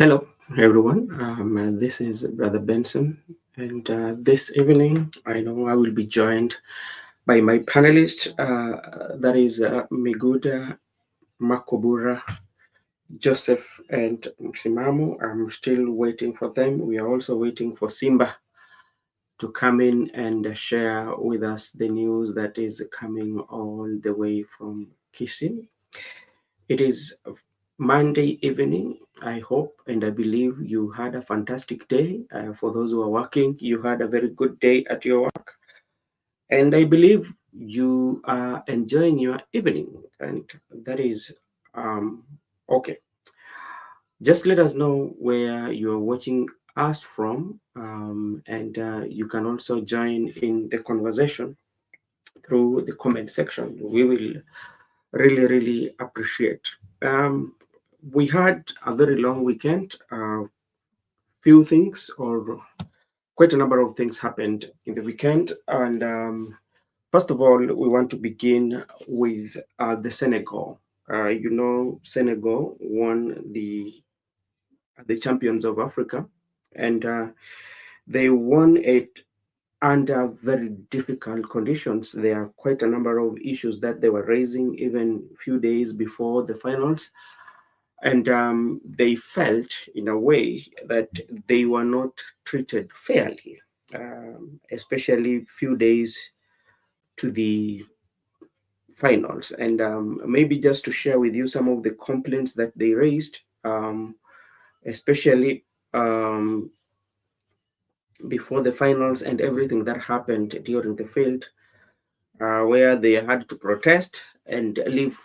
Hello, everyone. This is Brother Benson, and this evening I know I will be joined by my panelist, that is Miguda, Makobura, Joseph, and Msimamu. I'm still waiting for them. We are also waiting for Simba to come in and share with us the news that is coming all the way from Kisii. It is Monday evening. I hope and I believe you had a fantastic day. For those who are working, you had a very good day at your work. And I believe you are enjoying your evening. And that is okay. Just let us know where you're watching us from. And you can also join in the conversation through the comment section. We will really appreciate. Um, we had a very long weekend. Few things, or quite a number of things, happened in the weekend. And first of all, we want to begin with the Senegal. Senegal won the champions of Africa, and they won it under very difficult conditions. There are quite a number of issues that they were raising even few days before the finals, and they felt in a way that they were not treated fairly, especially few days to the finals. And maybe just to share with you some of the complaints that they raised, especially um, before the finals and everything that happened during the field, where they had to protest and leave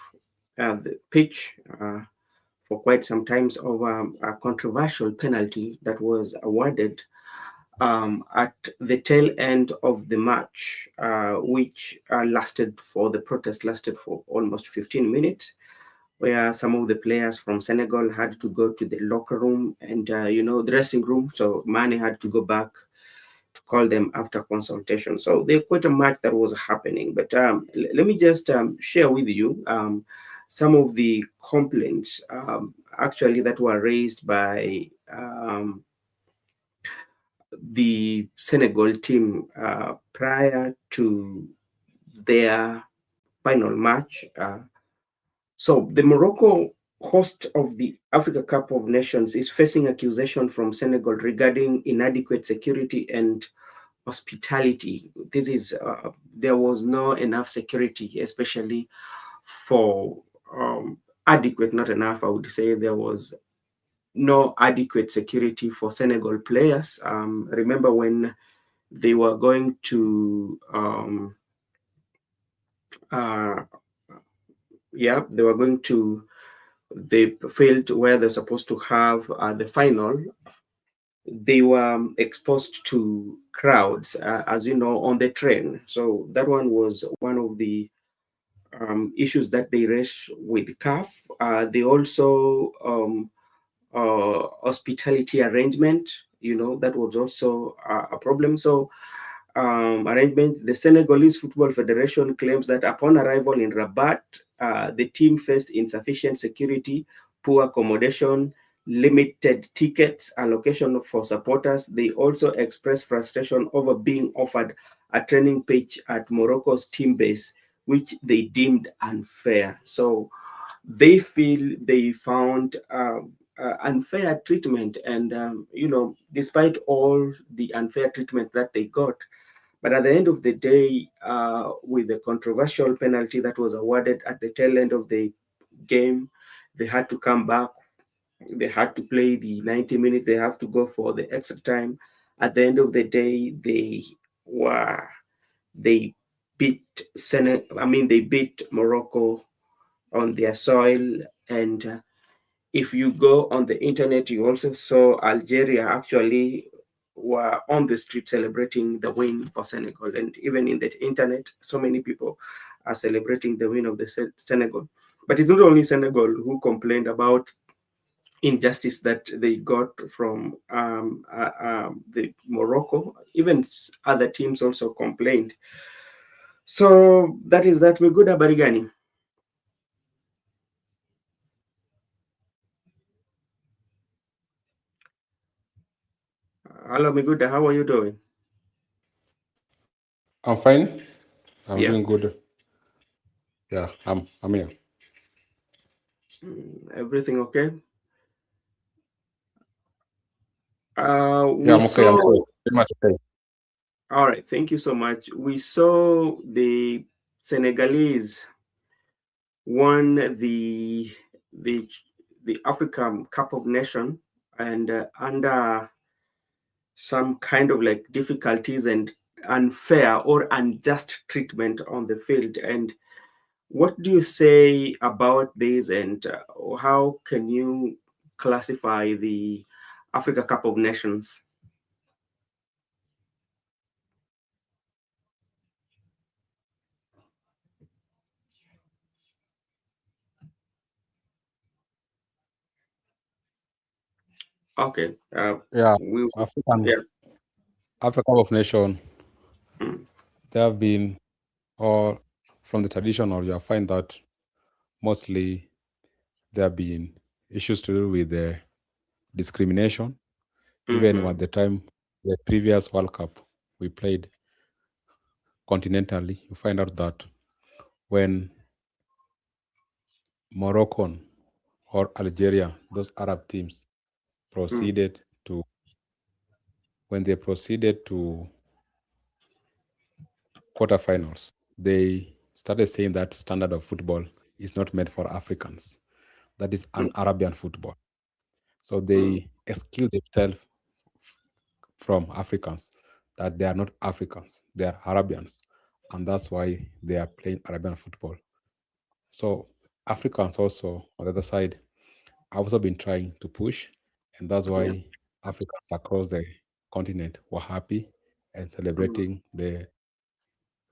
the pitch for quite some times over a controversial penalty that was awarded at the tail end of the match, which the protest lasted for almost 15 minutes, where some of the players from Senegal had to go to the locker room and, dressing room. So Mane had to go back to call them after consultation. So there's quite a match that was happening. But let me just share with you some of the complaints actually that were raised by the Senegal team prior to their final match. So the Morocco host of the Africa Cup of Nations is facing accusation from Senegal regarding inadequate security and hospitality. There was no enough security, especially for adequate, not enough, I would say. There was no adequate security for Senegal players. Remember when they were going to they were going to the field where they're supposed to have the final. They were exposed to crowds, as you know, on the train. So that one was one of the issues that they raised with CAF. They also hospitality arrangement, that was also a problem. So arrangement, the Senegalese Football Federation claims that upon arrival in Rabat, the team faced insufficient security, poor accommodation, limited tickets allocation for supporters. They also expressed frustration over being offered a training pitch at Morocco's team base, which they deemed unfair. So they feel they found unfair treatment, and despite all the unfair treatment that they got, but at the end of the day, with the controversial penalty that was awarded at the tail end of the game, they had to come back. They had to play the 90 minutes. They have to go for the extra time. At the end of the day, were they beat they beat Morocco on their soil. And if you go on the internet, you also saw Algeria actually were on the street celebrating the win for Senegal. And even in the internet, so many people are celebrating the win of the Senegal. But it's not only Senegal who complained about injustice that they got from the Morocco. Even other teams also complained. So that is that. We're good at Barigani. Hello, Miguda. How are you doing? I'm fine. I'm Yeah. doing good. Yeah, I'm here. Everything okay? Yeah, We I'm okay. I'm saw. okay. Pretty much okay. All right. Thank you so much. We saw the Senegalese won the the African Cup of Nation, and under some kind of like difficulties and unfair or unjust treatment on the field. And what do you say about this, and how can you classify the Africa Cup of Nations? Okay. Yeah, We African Yeah. Africa of Nation. Mm, There have been, or from the traditional, you find that mostly there have been issues to do with the discrimination. Even at mhm, the time, the previous World Cup we played continentally, you find out that when Moroccan or Algeria, those Arab teams mm, proceeded to when they proceeded to quarterfinals, they started saying that standard of football is not meant for Africans. That is an mm, Arabian football. So mm, they exclude themselves from Africans, that they are not Africans, they are Arabians. And that's why they are playing Arabian football. So Africans also, on the other side, have also been trying to push. And that's yeah, why Africans across the continent were happy and mm, celebrating the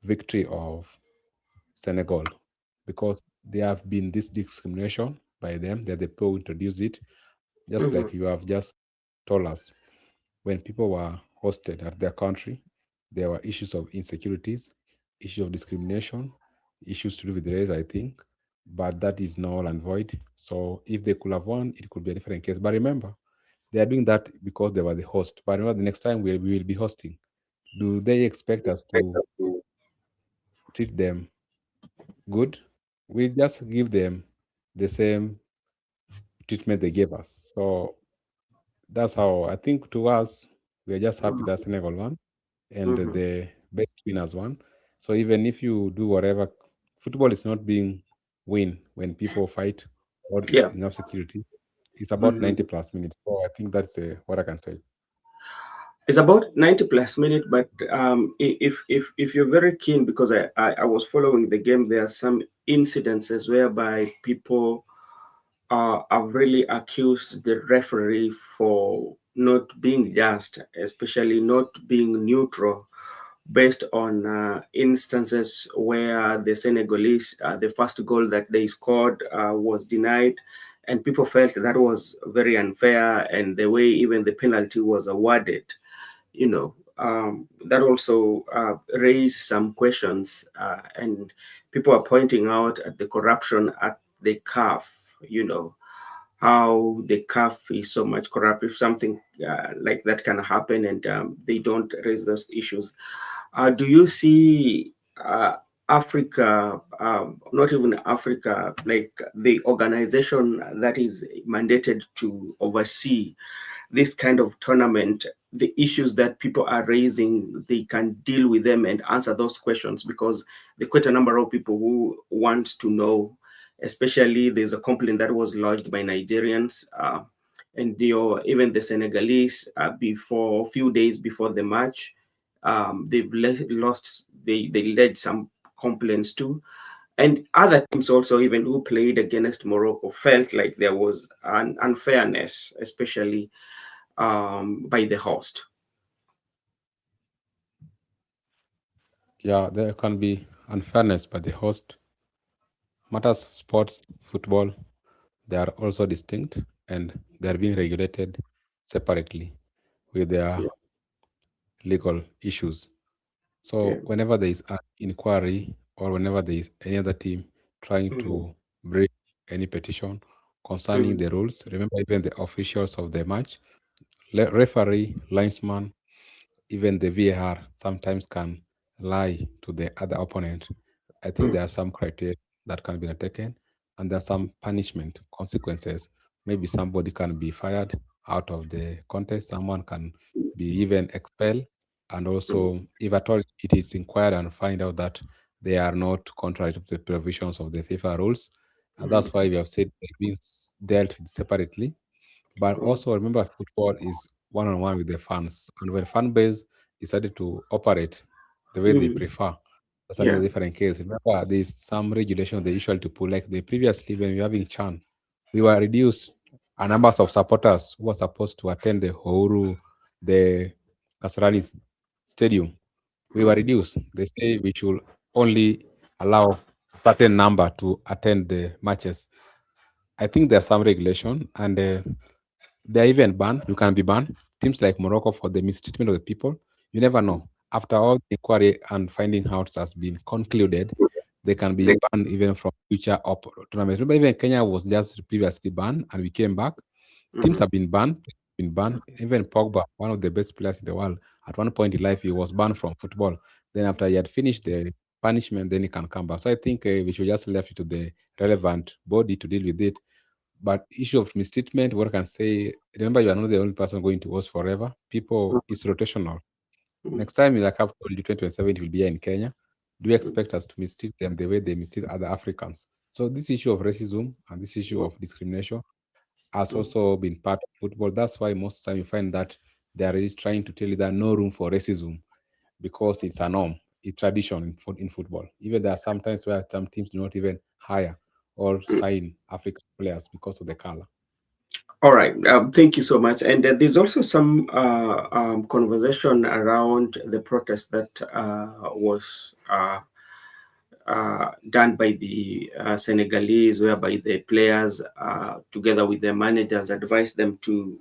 victory of Senegal, because there have been this discrimination by them. They're the people who introduced it, just mhm, like you have just told us. When people were hosted at their country, there were issues of insecurities, issues of discrimination, issues to do with race, I think. But that is null and void. So if they could have won, it could be a different case. But remember, they are doing that because they were the host. But remember, the next time we will be hosting. Do they expect us to treat them good? We just give them the same treatment they gave us. So that's how I think to us, we are just happy that Senegal won and mhm. the best winners won. So even if you do whatever, football is not being win when people fight or Yeah. enough security. It's about Mhm. 90 plus minutes. So I think that's what I can say. It's about 90 plus minutes, but if you're very keen, because I was following the game, there are some incidences whereby people have really accused the referee for not being just, especially not being neutral, based on instances where the Senegalese, the first goal that they scored was denied, and people felt that was very unfair, and the way even the penalty was awarded, that also raised some questions, and people are pointing out at the corruption at the CAF, how the CAF is so much corrupt. If something like that can happen, and they don't raise those issues, do you see Africa, not even Africa, like the organization that is mandated to oversee this kind of tournament, the issues that people are raising, they can deal with them and answer those questions? Because there are quite a number of people who want to know, especially there's a complaint that was lodged by Nigerians, and even the Senegalese, before a few days before the match, they've lost, they led some complaints too. And other teams also, even who played against Morocco, felt like there was an unfairness, especially by the host. Yeah, there can be unfairness by the host. Matters sports, football, they are also distinct and they are being regulated separately with their Yeah, legal issues. yeah. So whenever there is an inquiry or whenever there is any other team trying Mhm, to bring any petition concerning mhm, the rules, remember even the officials of the match, referee, linesman, even the VAR sometimes can lie to the other opponent. I think mm, there are some criteria that can be taken, and there are some punishment consequences. Maybe somebody can be fired out of the contest, someone can be even expelled, and mm, also, if at all it is inquired and find out that they are not contrary to the provisions of the FIFA rules, and mm, that's why we have said they've been dealt with separately. But mm, also remember, football is one-on-one with the fans, and when fan base decided to operate the way they mm. prefer, that's another Yeah. different case. Remember, there's some regulation they usually to pull, like the previously when we were having Chan, we were reduced a numbers of supporters who were supposed to attend the Houru, the Kasarani Stadium. We were Mm, reduced. They say we should only allow a certain number to attend the matches. I think there's some regulation, and they're even banned. You can be banned. Teams like Morocco for the mistreatment of the people. You never know. After all the inquiry and finding out has been concluded, they can be banned even from future tournaments. Remember, even Kenya was just previously banned, and we came back. Teams mm, have been banned. Been banned. Even Pogba, one of the best players in the world, at one point in life he was banned from football. Then after he had finished the punishment, then he can come back. So I think we should just leave it to the relevant body to deal with it. But issue of mistreatment, what I can say, remember you are not the only person going to host forever. People is rotational. mm, Next time, like I've told you, 2027 it will be here in Kenya. Do you mm, expect us to mistreat them the way they mistreat other Africans? So this issue of racism and this issue of discrimination has mm. also been part of football. That's why most of the time you find that they are really trying to tell you that no room for racism because it's a norm, it's tradition in football. Even there are sometimes where some teams do not even hire or sign African players because of the color. All right. Thank you so much. And there's also some conversation around the protest that was done by the Senegalese, whereby the players, together with their managers, advised them to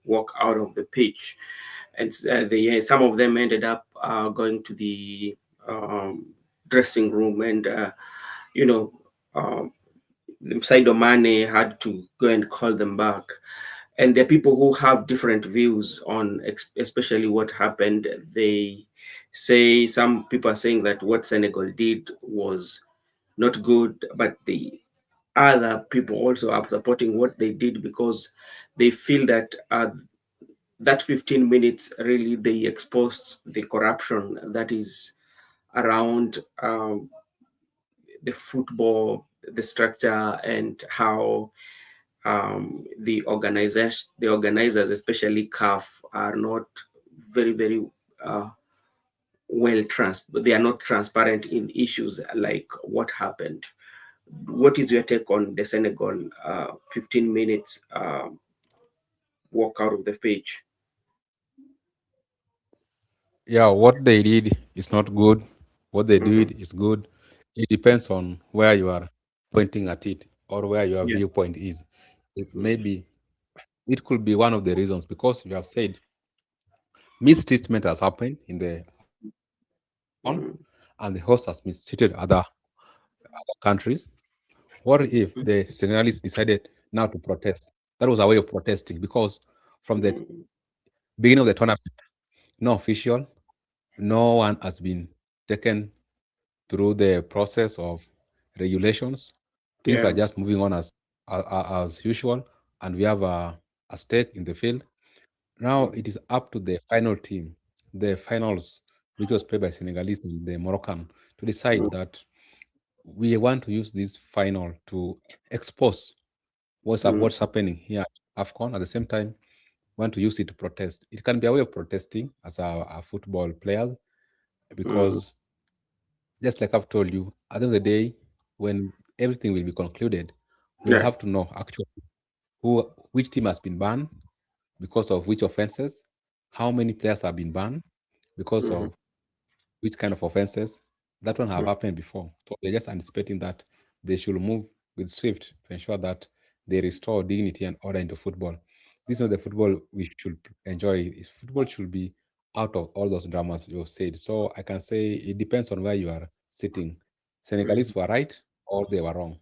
walk out of the pitch. And some of them ended up going to the um, dressing room, and you know, um, Saido Mane had to go and call them back. And there are people who have different views on especially what happened. They say, some people are saying that what Senegal did was not good, but the other people also are supporting what they did because they feel that that 15 minutes really they exposed the corruption that is around the football, the structure, and how the organizers, especially CAF, are not very uh, they are not transparent in issues like what happened. What is your take on the Senegal 15 minutes walk out of the pitch? Yeah, what they did is not good. What they Hmm. did is good. It depends on where you are pointing at it or where your Yeah. viewpoint is. Mm, Maybe it could be one of the reasons because you have said mistreatment has happened in the AFCON mm, and the host has mistreated other countries. What if the Senegalese decided now to protest? That was a way of protesting because from the mm, beginning of the tournament, no official, no one has been taken through the process of regulations. Things are yeah. just moving on as usual, and we have a stake in the field. Now Mm, it is up to the final team, the finals, which was played by Senegalese and the Moroccan, to decide mm, that we want to use this final to expose mm, what's happening here at AFCON. At the same time, want to use it to protest. It can be a way of protesting as a football players mm, because just like I've told you, at the end of the day, when everything will be concluded, we'll yeah. have to know actually which team has been banned because of which offenses, how many players have been banned because Mm, of which kind of offenses. That one have mm, happened before. So they're just anticipating that they should move with swift to ensure that they restore dignity and order into football. This is not the football we should enjoy. Football should be out of all those dramas you've said. So I can say it depends on where you are sitting. mm. Senegalese were right or they were wrong.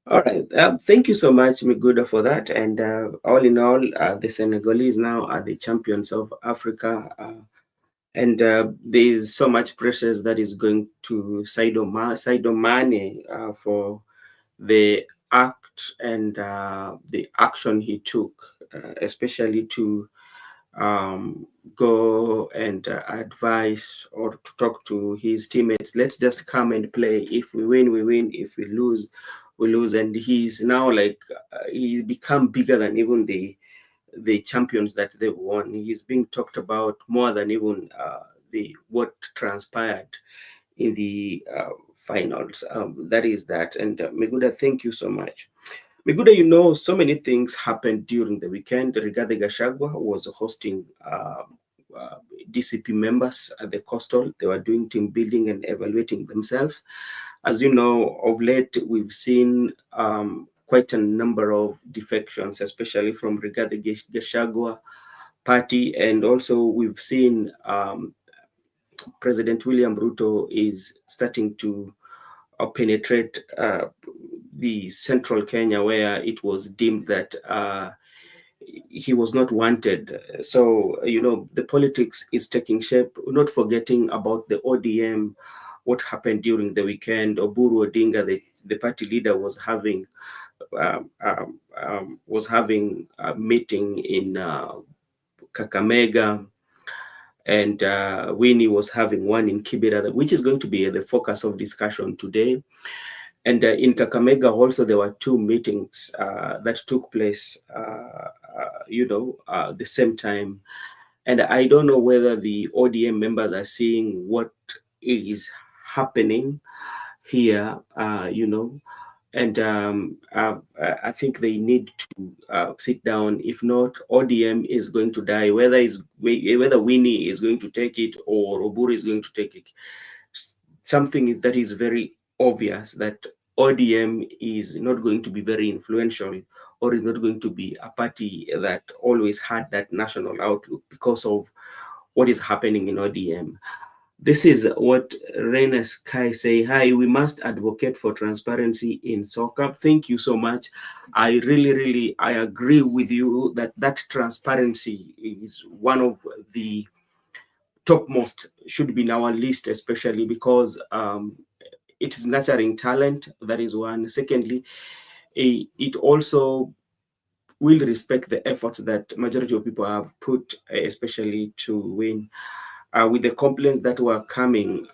All right. Thank you so much, Miguda, for that. And all in all, the Senegalese now are the champions of Africa. And there's so much pressure that is going to Sadio Mane for the act and the action he took, especially to um, go and advise or to talk to his teammates. Let's just come and play. If we win, we win. If we lose, we lose. And he's now like he's become bigger than even the champions that they won. He's being talked about more than even the what transpired in the finals. That is that. And Meguda, thank you so much. Miguda, so many things happened during the weekend. Rigathi Gachagua was hosting uh, DCP members at the Coastal. They were doing team building and evaluating themselves. As you know, of late, we've seen quite a number of defections, especially from Rigathi Gachagua party. And also we've seen President William Ruto is starting to penetrate the central Kenya, where it was deemed that he was not wanted. So, the politics is taking shape, not forgetting about the ODM, what happened during the weekend. Oburu Odinga, the party leader, was having a meeting in Kakamega, and Winnie was having one in Kibera, which is going to be the focus of discussion today. And in Kakamega also, there were two meetings that took place, the same time. And I don't know whether the ODM members are seeing what is happening here, and I think they need to sit down. If not, ODM is going to die. Whether Winnie is going to take it or Oburu is going to take it, something that is very obvious that ODM is not going to be very influential, or is not going to be a party that always had that national outlook because of what is happening in ODM. This is what Reina Sky say. Hi, we must advocate for transparency in soccer. Thank you so much. I really, really, I agree with you that transparency is one of the topmost, should be in our list, especially because it is nurturing talent. That is one. Secondly, it also will respect the efforts that majority of people have put, especially to win. With the complaints that were coming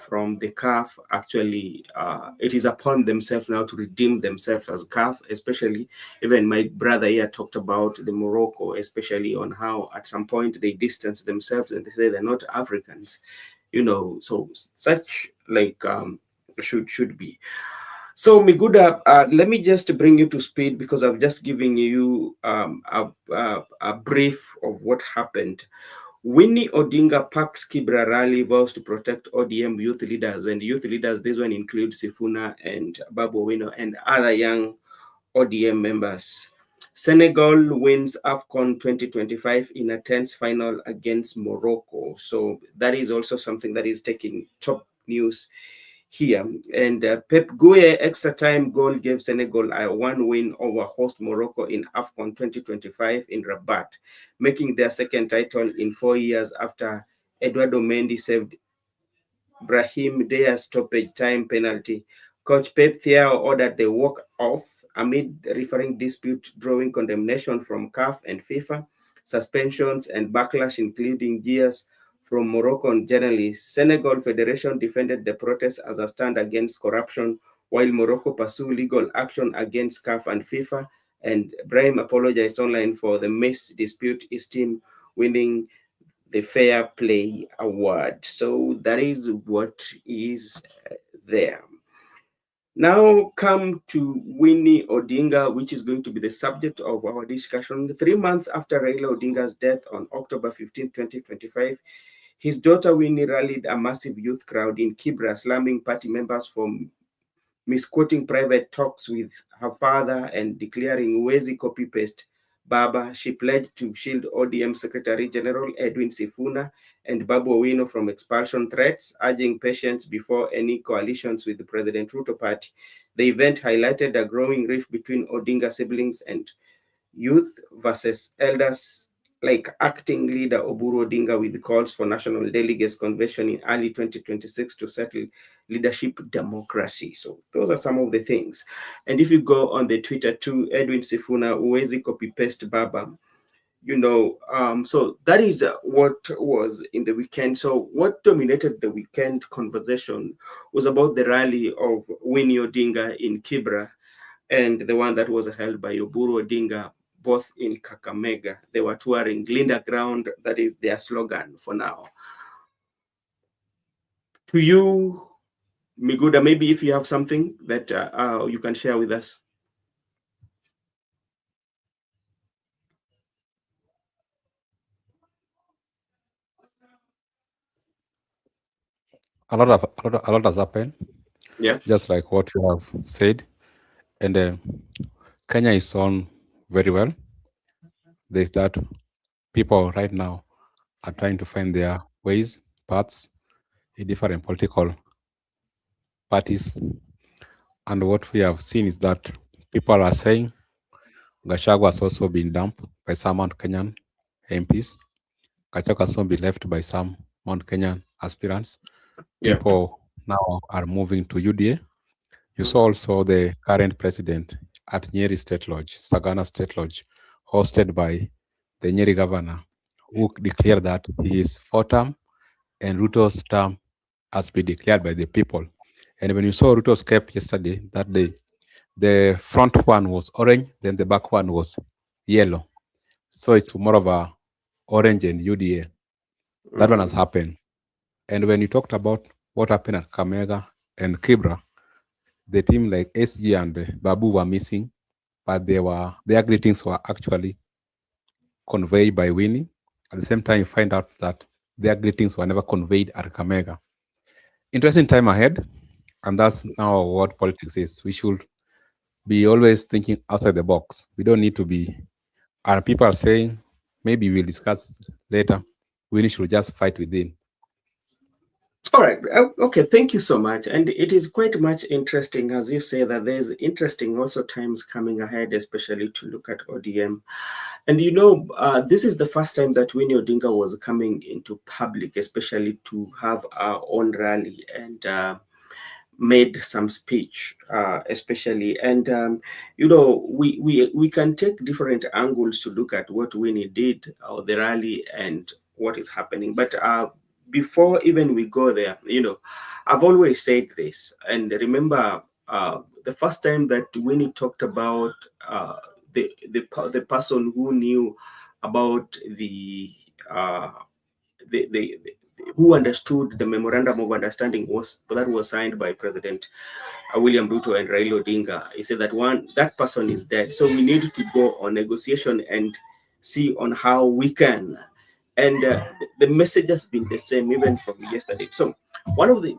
from the CAF, actually, it is upon themselves now to redeem themselves as CAF, especially. Even my brother here talked about the Morocco, especially on how at some point they distance themselves and they say they're not Africans, so such like should be. So, Miguda, let me just bring you to speed because I've just given you a brief of what happened. Winnie Odinga Parks Kibra rally vows to protect ODM youth leaders, and youth leaders, this one includes Sifuna and Babu Wino and other young ODM members. Senegal wins AFCON 2025 in a tense final against Morocco. So that is also something that is taking top news here. And Pep Gueye extra time goal gave Senegal a one win over host Morocco in AFCON 2025 in Rabat, making their second title in 4 years after Eduardo Mendy saved Brahim Diaz stoppage time penalty. Coach Pep Thiaw ordered the walk-off amid refereeing dispute, drawing condemnation from CAF and FIFA, suspensions and backlash, including jeers from Moroccan journalists. Senegal Federation defended the protest as a stand against corruption, while Morocco pursued legal action against CAF and FIFA. And Brahim apologized online for the missed dispute, his team winning the Fair Play Award. So that is what is there. Now come to Winnie Odinga, which is going to be the subject of our discussion. 3 months after Raila Odinga's death on October 15, 2025, his daughter Winnie rallied a massive youth crowd in Kibra, slamming party members for misquoting private talks with her father and declaring Wezi copy paste Baba. She pledged to shield ODM Secretary General Edwin Sifuna and Babu Owino from expulsion threats, urging patience before any coalitions with the President Ruto party. The event highlighted a growing rift between Odinga siblings and youth versus elders, like acting leader Oburu Odinga with calls for national delegates convention in early 2026 to settle leadership democracy. So those are some of the things. And if you go on the Twitter too, Edwin Sifuna, Uwezi copy paste Baba, so that is what was in the weekend. So what dominated the weekend conversation was about the rally of Winnie Odinga in Kibra and the one that was held by Oburu Odinga, both in Kakamega. They were touring Linda Ground, that is their slogan for now. To you, Miguda, maybe if you have something that you can share with us. A lot has happened, Yeah. just like what you have said. And Kenya is on very well. There's that people right now are trying to find their ways, paths in different political parties. And what we have seen is that people are saying Gachagua has also been dumped by some Mount Kenyan MPs. Gachagua has also been left by some Mount Kenyan aspirants. Yeah. People now are moving to UDA. You saw also the current president at Nyeri State Lodge, Sagana State Lodge, hosted by the Nyeri governor, who declared that his fourth term and Ruto's term has been declared by the people. And when you saw Ruto's cap yesterday, that day, the front one was orange, then the back one was yellow. So it's more of a orange and UDA. That one has Mm. happened. And when you talked about what happened at Kamega and Kibra, the team like SG and Babu were missing, but their greetings were actually conveyed by Winnie. At the same time, you find out that their greetings were never conveyed at Kamega. Interesting time ahead, and that's now what politics is. We should be always thinking outside the box. We don't need to be. And people are saying, maybe we'll discuss later. Winnie should just fight within. All right. Okay. Thank you so much. And it is quite much interesting, as you say, that there's interesting also times coming ahead, especially to look at ODM. And this is the first time that Winnie Odinga was coming into public, especially to have our own rally and made some speech, especially. And we can take different angles to look at what Winnie did or the rally and what is happening. But before even we go there, I've always said this, and remember the first time that Winnie talked about the person who knew about uh, the who understood the memorandum of understanding was signed by President William Ruto and Raila Odinga. He said that person is dead, so we need to go on negotiation and see on how we can. And the message has been the same even from yesterday. So one of the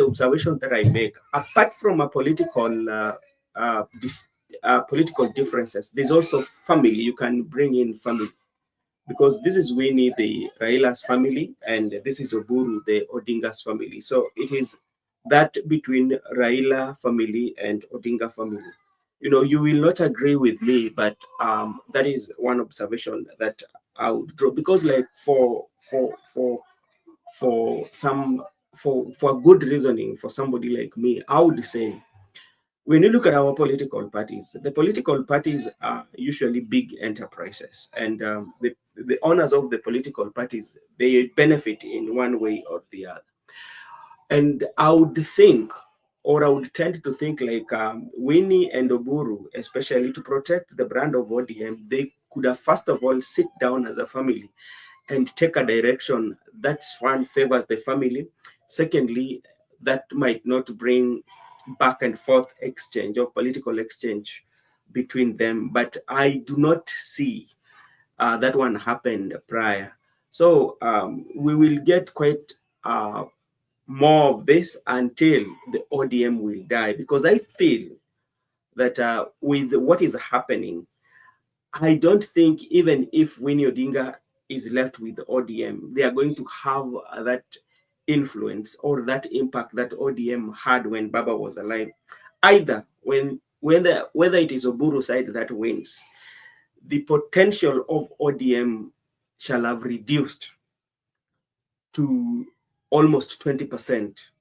observations that I make, apart from a political differences, there's also family. You can bring in family because this is Winnie, the Raila's family, and this is Oburu, the Odinga's family. So it is that between Raila family and Odinga family. You will not agree with me, but that is one observation that I would draw because, like, for some for good reasoning for somebody like me, I would say when you look at our political parties, the political parties are usually big enterprises, and the owners of the political parties, they benefit in one way or the other. And I would think, or I would tend to think, like Winnie and Oburu, especially to protect the brand of ODM, they could have first of all sit down as a family and take a direction that's one favors the family. Secondly, that might not bring back and forth exchange of political exchange between them. But I do not see that one happened prior. So we will get quite more of this until the ODM will die, because I feel that with what is happening, I don't think even if Winnie Odinga is left with ODM, they are going to have that influence or that impact that ODM had when Baba was alive. either whether it is Oburu side that wins, the potential of ODM shall have reduced to almost 20%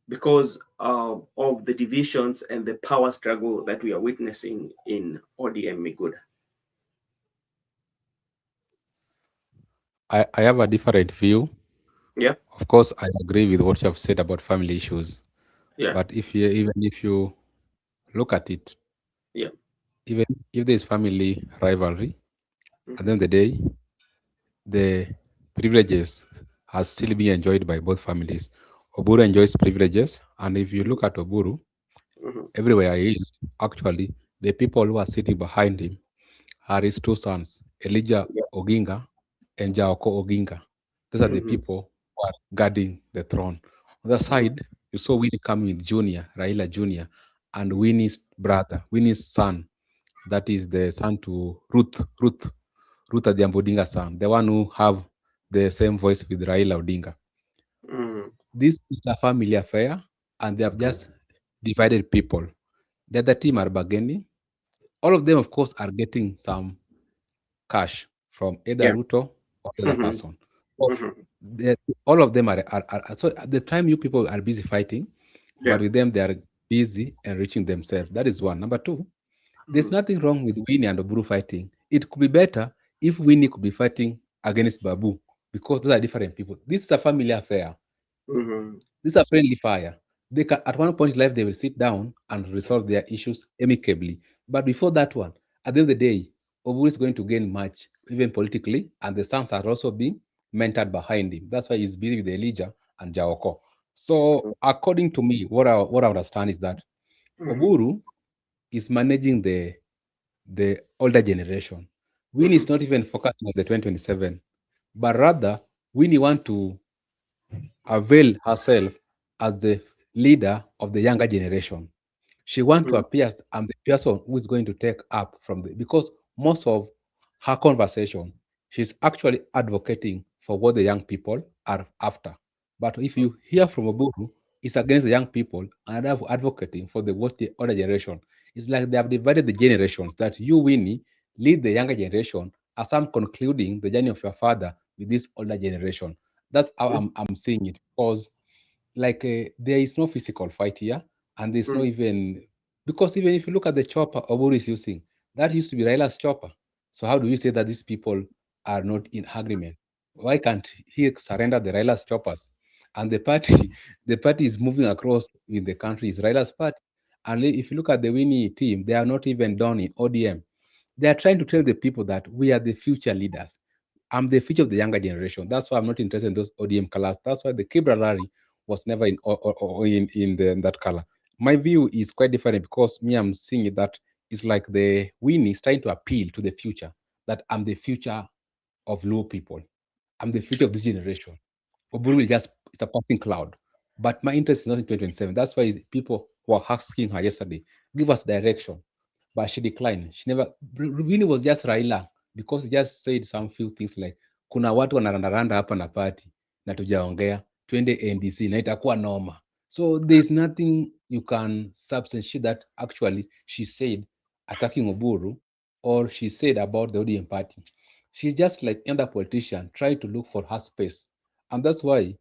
because of the divisions and the power struggle that we are witnessing in ODM Miguda. I have a different view. Yeah, Of course, I agree with what you have said about family issues. yeah, But even if you look at it, yeah. even if there is family rivalry, at the Mm-hmm, end of the day, the privileges are still being enjoyed by both families. Oburu enjoys privileges, and if you look at Oburu, mm-hmm, everywhere he is, actually, the people who are sitting behind him are his two sons, Elijah yeah, Oginga and Jaoko Oginga. These are the mm-hmm, people who are guarding the throne. On the mm-hmm, side, you saw Winnie coming with Junior, Raila Junior, and Winnie's brother, Winnie's son, that is the son to Ruth Adhiambo Odinga's son, the one who have the same voice with Raila Odinga. mm-hmm, This is a family affair, and they have just divided people. The other team are bargaining. All of them, of course, are getting some cash from either yeah, Ruto or the other mm-hmm, person. So mm-hmm, the, all of them are so at the time you people are busy fighting, yeah, but with them they are busy enriching themselves. That is one. Number two, there's mm-hmm, nothing wrong with Winnie and Oburu fighting. It could be better if Winnie could be fighting against Babu because those are different people. This is a family affair. mm-hmm, This is a friendly fire. They can, at one point in life, they will sit down and resolve their issues amicably. But before that one, at the end of the day, Oburu is going to gain much, even politically, and the sons are also being mentored behind him. That's why he's busy with Elijah and Jaoko. So, according to me, what I understand is that mm-hmm, Oburu is managing the older generation. Winnie mm-hmm, is not even focusing on the 2027, but rather Winnie want to avail herself as the leader of the younger generation. She wants to appear as I'm the person who is going to take up from the because most of her conversation, she's actually advocating for what the young people are after. But if you hear from Oburu, it's against the young people and advocating for the what the other generation. It's like they have divided the generations that you, Winnie, lead the younger generation as I'm concluding the journey of your father with this older generation. That's how I'm seeing it because there is no physical fight here, and there's no mm-hmm, even because even if you look at the chopper Oburu is using, that used to be Raila's chopper. So how do you say that these people are not in agreement? Why can't he surrender the Raila's choppers? And the party, the party is moving across in the country is Raila's party. And if you look at the Winnie team, they are not even done in ODM. They are trying to tell the people that we are the future leaders. I'm the future of the younger generation. That's why I'm not interested in those ODM colors. That's why the Kibra Rally was never in or in that color. My view is quite different because me, I'm seeing it that it's like the Winnie is trying to appeal to the future that I'm the future of low people. I'm the future of this generation. Oburu will just it's a passing cloud. But my interest is not in 2027. That's why people were asking her yesterday, give us direction. But she declined. She never really was just Raila because he just said some few things like kuna watu wanarandaranda hapa na party na tujaongea twende NDC na itakuwa noma. So there's nothing you can substantiate that actually she said attacking Oburu or she said about the ODM party. She's just like any other politician trying to look for her space. And that's why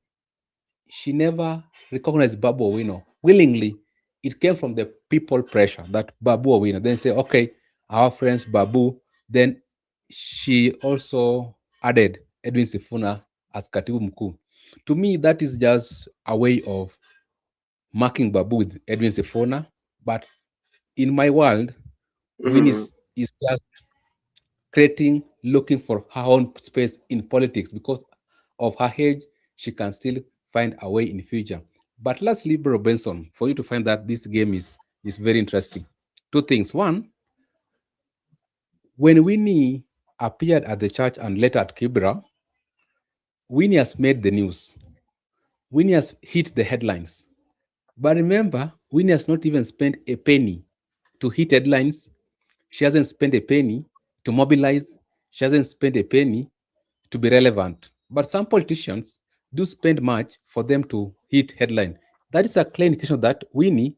she never recognized Babu Owino willingly. It came from the people pressure that Babu Owino. Then say, okay, our friends Babu. Then she also added Edwin Sifuna as Katibu Mkuu. To me, that is just a way of marking Babu with Edwin Sifuna. But in my world, Win mm-hmm, is just creating, looking for her own space in politics because of her age, she can still find a way in the future. But let's leave Robinson for you to find that this game is very interesting. Two things. One, when Winnie appeared at the church and later at Kibra, Winnie has made the news. Winnie has hit the headlines. But remember, Winnie has not even spent a penny to hit headlines. She hasn't spent a penny to mobilize. She hasn't spent a penny to be relevant. But some politicians do spend much for them to hit headline. That is a clear indication that Winnie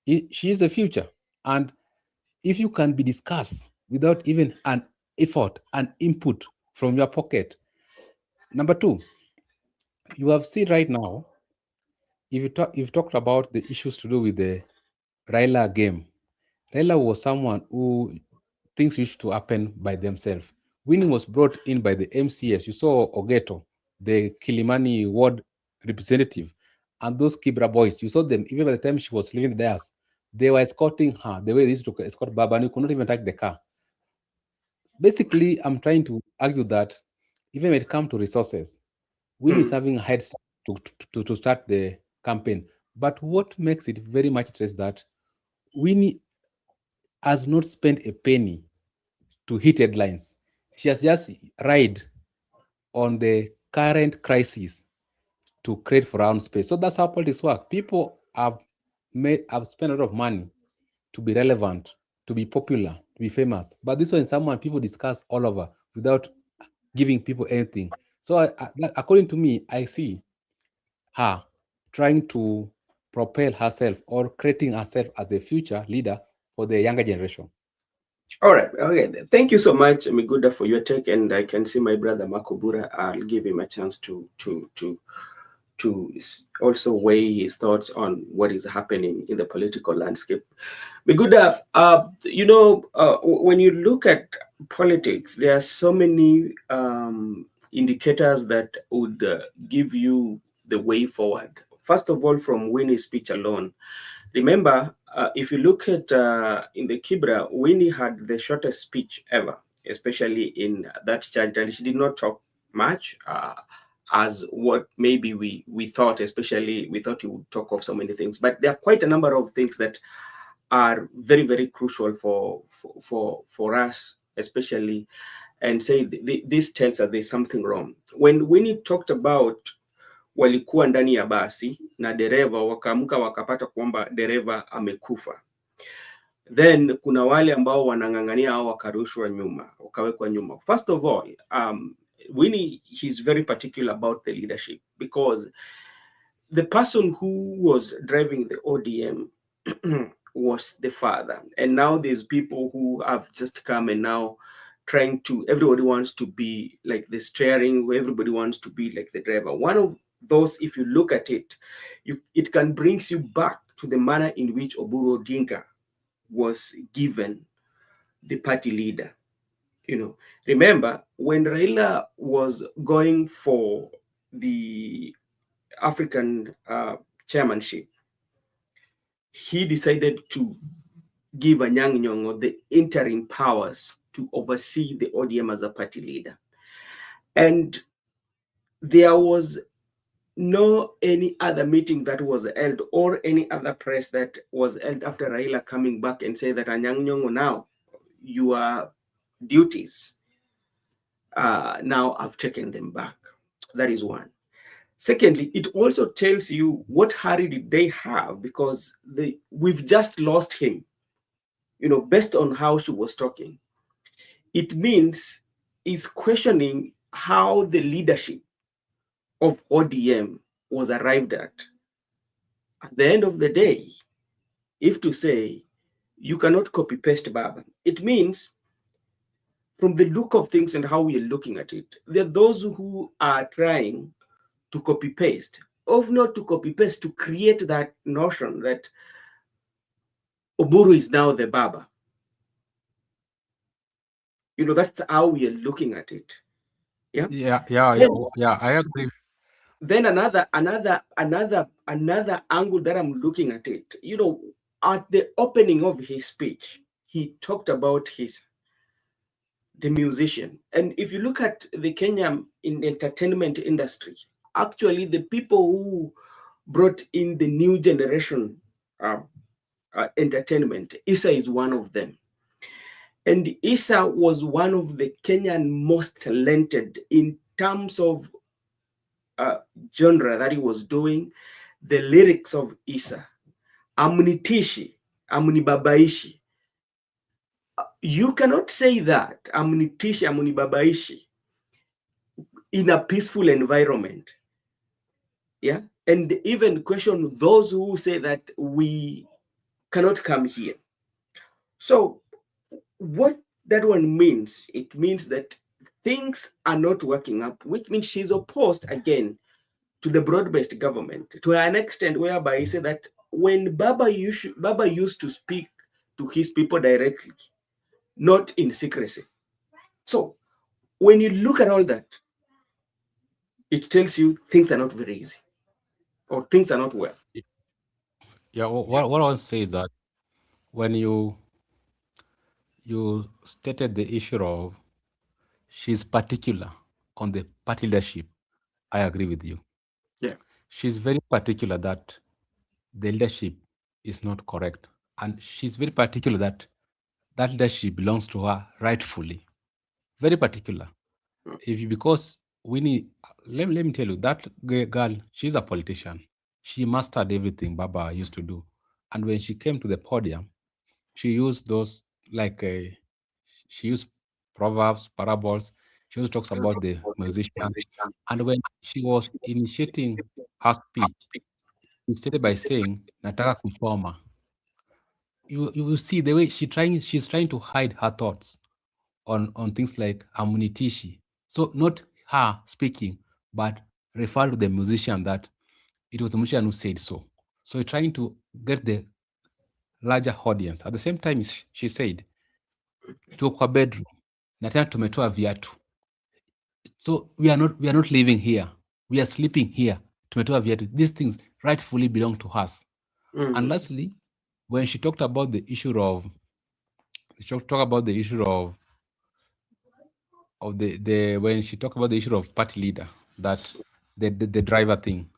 She is the future. And if you can be discussed without even an effort, an input from your pocket. Number two, you have seen right now, if you've talked about the issues to do with the Raila game. Raila was someone who things used to happen by themselves. Winnie was brought in by the MCS. You saw Ogeto, the Kilimani ward representative, and those Kibra boys. You saw them even by the time she was leaving the dais. They were escorting her the way they used to escort Baba, and you could not even touch the car. Basically, I'm trying to argue that even when it comes to resources, Winnie is Hmm. having a head start to start the campaign. But what makes it very much interesting is that Winnie has not spent a penny to hit headlines. She has just ride on the current crisis to create for our own space. So that's how politics work. People have spent a lot of money to be relevant, to be popular, to be famous. But this one is someone people discuss all over without giving people anything. So according to me, I see her trying to propel herself or creating herself as a future leader for the younger generation. All right. Okay. Thank you so much, Miguda, for your take. And I can see my brother Makobura. I'll give him a chance to also weigh his thoughts on what is happening in the political landscape. Miguda, when you look at politics, there are so many indicators that would give you the way forward. First of all, from Winnie's speech alone, remember, if you look at in the Kibra, Winnie had the shortest speech ever, especially in that church, and she did not talk much. As what maybe we thought, especially we thought he would talk of so many things, but there are quite a number of things that are very very crucial for us, especially, and say this tells us there's something wrong. When he talked about walikuwa ndani ya basi na dereva wakaamka wakapata kwamba dereva amekufa, then kuna wale ambao wanang'ang'ania au wakarushwa nyuma, wakawekwa nyuma. First of all, Winnie, he's very particular about the leadership, because the person who was driving the ODM was the father. And now there's people who have just come and now trying to, everybody wants to be like the steering, everybody wants to be like the driver. One of those, if you look at it, it can brings you back to the manner in which Oburu Odinga was given the party leader. Remember when Raila was going for the African chairmanship, he decided to give Anyang' Nyong'o the interim powers to oversee the ODM as a party leader. And there was no any other meeting that was held or any other press that was held after Raila coming back and say that Anyang' Nyong'o, now your duties, now I've taken them back. That is one. Secondly, it also tells you what hurry did they have, because we've just lost him, based on how she was talking. It means he's questioning how the leadership of ODM was arrived at. At the end of the day, if to say you cannot copy paste Baba, it means from the look of things and how we are looking at it, there are those who are trying to copy paste, of not to copy paste, to create that notion that Oburu is now the Baba. That's how we are looking at it. Yeah. Yeah, I agree. Then another angle that I'm looking at it, at the opening of his speech, he talked about the musician. And if you look at the Kenya in entertainment industry, actually the people who brought in the new generation entertainment, Issa is one of them. And Issa was one of the Kenyan most talented in terms of genre that he was doing. The lyrics of Issa, amunitishi, amunibabaishi. You cannot say that, amunitishi, amunibabaishi, in a peaceful environment. Yeah. And even question those who say that we cannot come here. So what that one means, it means that things are not working up, which means she's opposed again to the broad-based government to an extent whereby he said that when Baba used to speak to his people directly, not in secrecy. So when you look at all that, it tells you things are not very easy or things are not well. Yeah, what I want to say is that when you stated the issue of she's particular on the party leadership, I agree with you. Yeah. She's very particular that the leadership is not correct, and she's very particular that that leadership belongs to her rightfully. Very particular. If you because Winnie, let me tell you that girl, she's a politician. She mastered everything Baba used to do, and when she came to the podium, she used those like she used proverbs, parables. She also talks about the musician, and when she was initiating her speech, she started by saying "nataka kuchoma." You will see the way she's trying to hide her thoughts on things like amunitishi. So not her speaking, but refer to the musician that it was the musician who said so. So trying to get the larger audience. At the same time, she said, tuko kwa bedroom na tena tumetoa viatu. So we are not living here. We are sleeping here. Tumetoa viatu. These things rightfully belong to us. And Mm. lastly, when she talked about the issue of the when she talked about the issue of party leader, that the driver thing,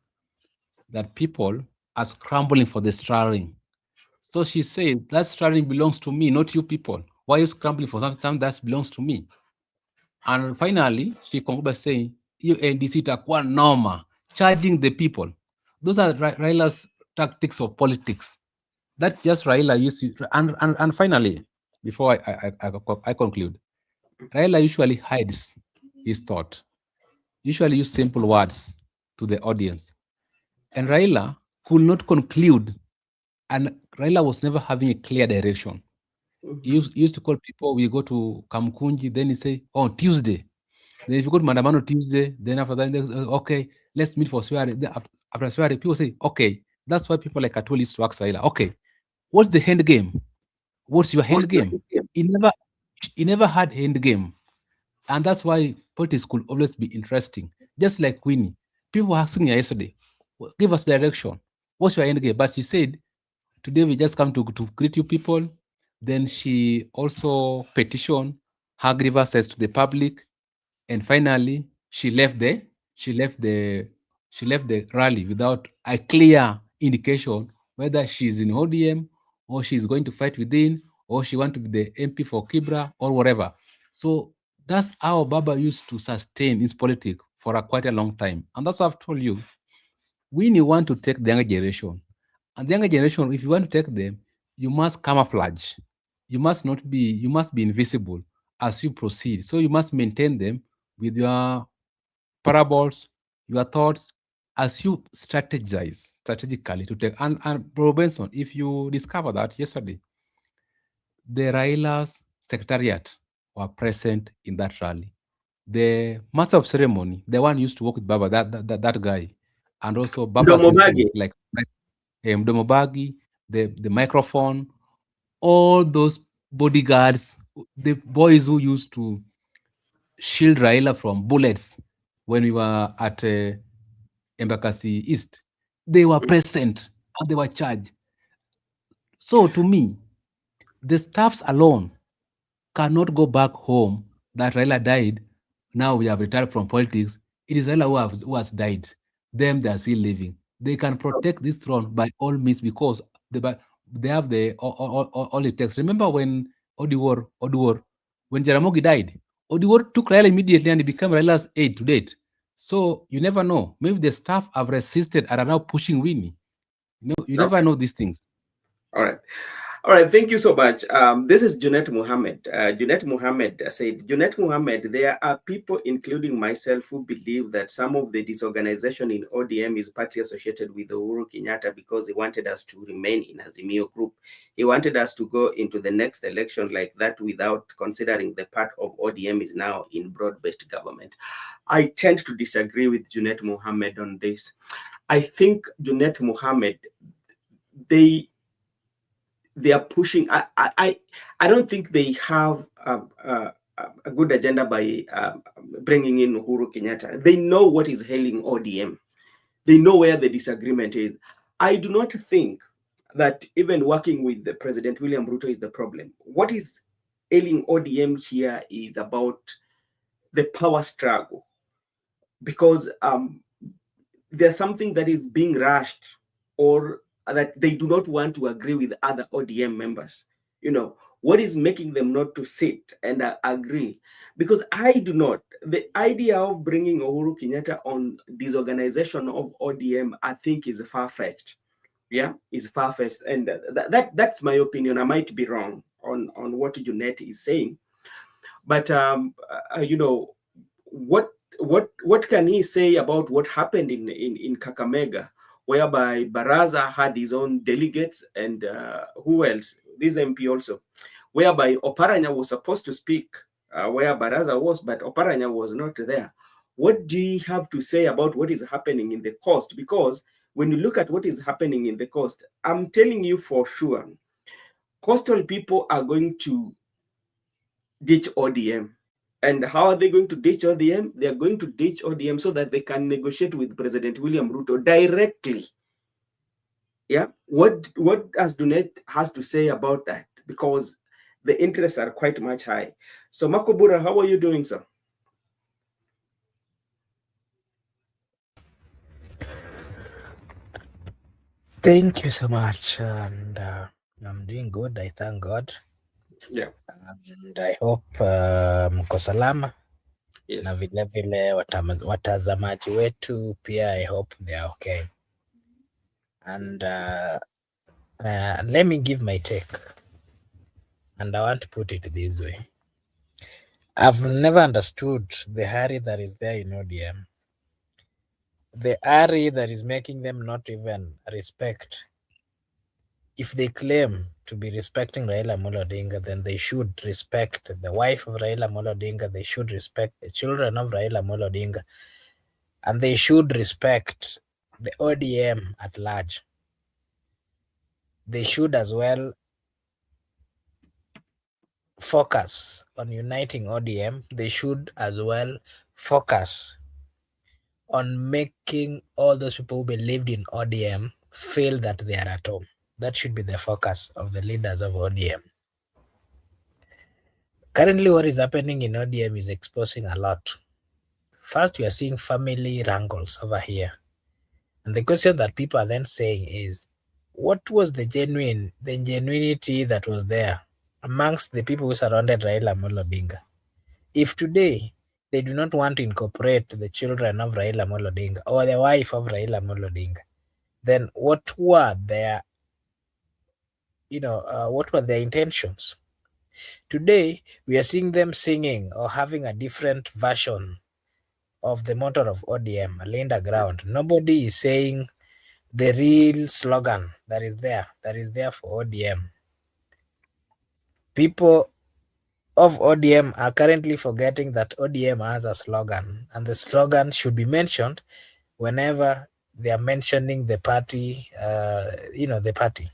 that people are scrambling for the steering. So she said that steering belongs to me, not you people. Why are you scrambling for something that belongs to me? And finally, she concluded by saying, hiyo NDC itakuwa noma, charging the people. Those are Raila's tactics of politics. That's just Raila used to, and finally, before I conclude, Raila usually hides his thought, usually use simple words to the audience. And Raila could not conclude, and Raila was never having a clear direction. He used to call people, we go to Kamkunji, then he say, oh, Tuesday. Then if you go to Mandamano Tuesday, then after that, okay, let's meet for swearing. Then after swearing, people say, okay, that's why people like Atwell used to ask Raila, okay, what's the end game? What's your end game? He never, he never had end game. And that's why politics could always be interesting. Just like Winnie. People were asking her yesterday, give us direction. What's your end game? But she said, today we just come to greet you people. Then she also petitioned her grievances to the public. And finally, she left the she left the rally without a clear indication whether she's in ODM or she's going to fight within or she want to be the MP for Kibra or whatever. So that's how Baba used to sustain his politics for quite a long time. And that's what I've told you. When you want to take the younger generation, and the younger generation, if you want to take them, you must camouflage. You must be invisible as you proceed. So you must maintain them with your parables, your thoughts, as you strategize strategically to take. And Bro Benson, if you discover that yesterday, the Raila's secretariat were present in that rally. The master of ceremony, the one used to work with Baba, that guy, and also Baba's Ndomobagi. instruments like Domobagi, the microphone, all those bodyguards, the boys who used to shield Raila from bullets when we were at Embakasi East, they were present and they were charged. So to me, the staffs alone cannot go back home that Raila died. Now we have retired from politics. It is Raila who has died. Them, they are still living. They can protect this throne by all means because they have all it takes. Remember when Odiwar, when Jaramogi died, Odiwar took Raila immediately and he became Raila's aide to date. So you never know. Maybe the staff have resisted and are now pushing Winnie. You never Okay. know these things. All right. All right, thank you so much. This is Junet Muhammad. Junet Muhammad said, Junet Muhammad, there are people, including myself, who believe that some of the disorganization in ODM is partly associated with Uhuru Kenyatta because he wanted us to remain in Azimio group. He wanted us to go into the next election like that without considering the part of ODM is now in broad-based government. I tend to disagree with Junet Muhammad on this. I think Junet Muhammad, they they are pushing. I don't think they have a good agenda by bringing in Uhuru Kenyatta. They know what is hailing ODM. They know where the disagreement is. I do not think that even working with the President William Ruto is the problem. What is ailing ODM here is about the power struggle, because there's something that is being rushed, or that they do not want to agree with other ODM members. What is making them not to sit and agree? Because I do not. The idea of bringing Uhuru Kenyatta on disorganization of ODM, I think, is far fetched. Yeah, is far fetched, and that's my opinion. I might be wrong on what Junet is saying, but what what can he say about what happened in Kakamega, whereby Baraza had his own delegates, and who else? This MP also, whereby Oparanya was supposed to speak where Baraza was, but Oparanya was not there. What do you have to say about what is happening in the coast? Because when you look at what is happening in the coast, I'm telling you for sure, coastal people are going to ditch ODM. And how are they going to ditch ODM? They are going to ditch ODM so that they can negotiate with President William Ruto directly. Yeah. What does Dunet has to say about that? Because the interests are quite much high. So Makobura, how are you doing, sir? Thank you so much, and I'm doing good. I thank God, Yeah. and I hope mko salama na Yes. vile vile watazamaji wetu pia. I hope they are okay, and let me give my take, and I want to put it this way. I've never understood the hurry that is there in ODM, the hurry that is making them not even respect. If they claim to be respecting Raila Amolo Odinga, then they should respect the wife of Raila Amolo Odinga, they should respect the children of Raila Amolo Odinga, and they should respect the ODM at large. They should as well focus on uniting ODM. They should as well focus on making all those people who believed in ODM feel that they are at home. That should be the focus of the leaders of ODM. Currently, what is happening in ODM is exposing a lot. First, we are seeing family wrangles over here. And the question that people are then saying is, what was the genuinity that was there amongst the people who surrounded Raila Amolo Odinga? If today they do not want to incorporate the children of Raila Amolo Odinga or the wife of Raila Amolo Odinga, then what were their, what were their intentions? Today, we are seeing them singing or having a different version of the motto of ODM, Linda Ground. Nobody is saying the real slogan that is there for ODM. People of ODM are currently forgetting that ODM has a slogan, and the slogan should be mentioned whenever they are mentioning the party, the party.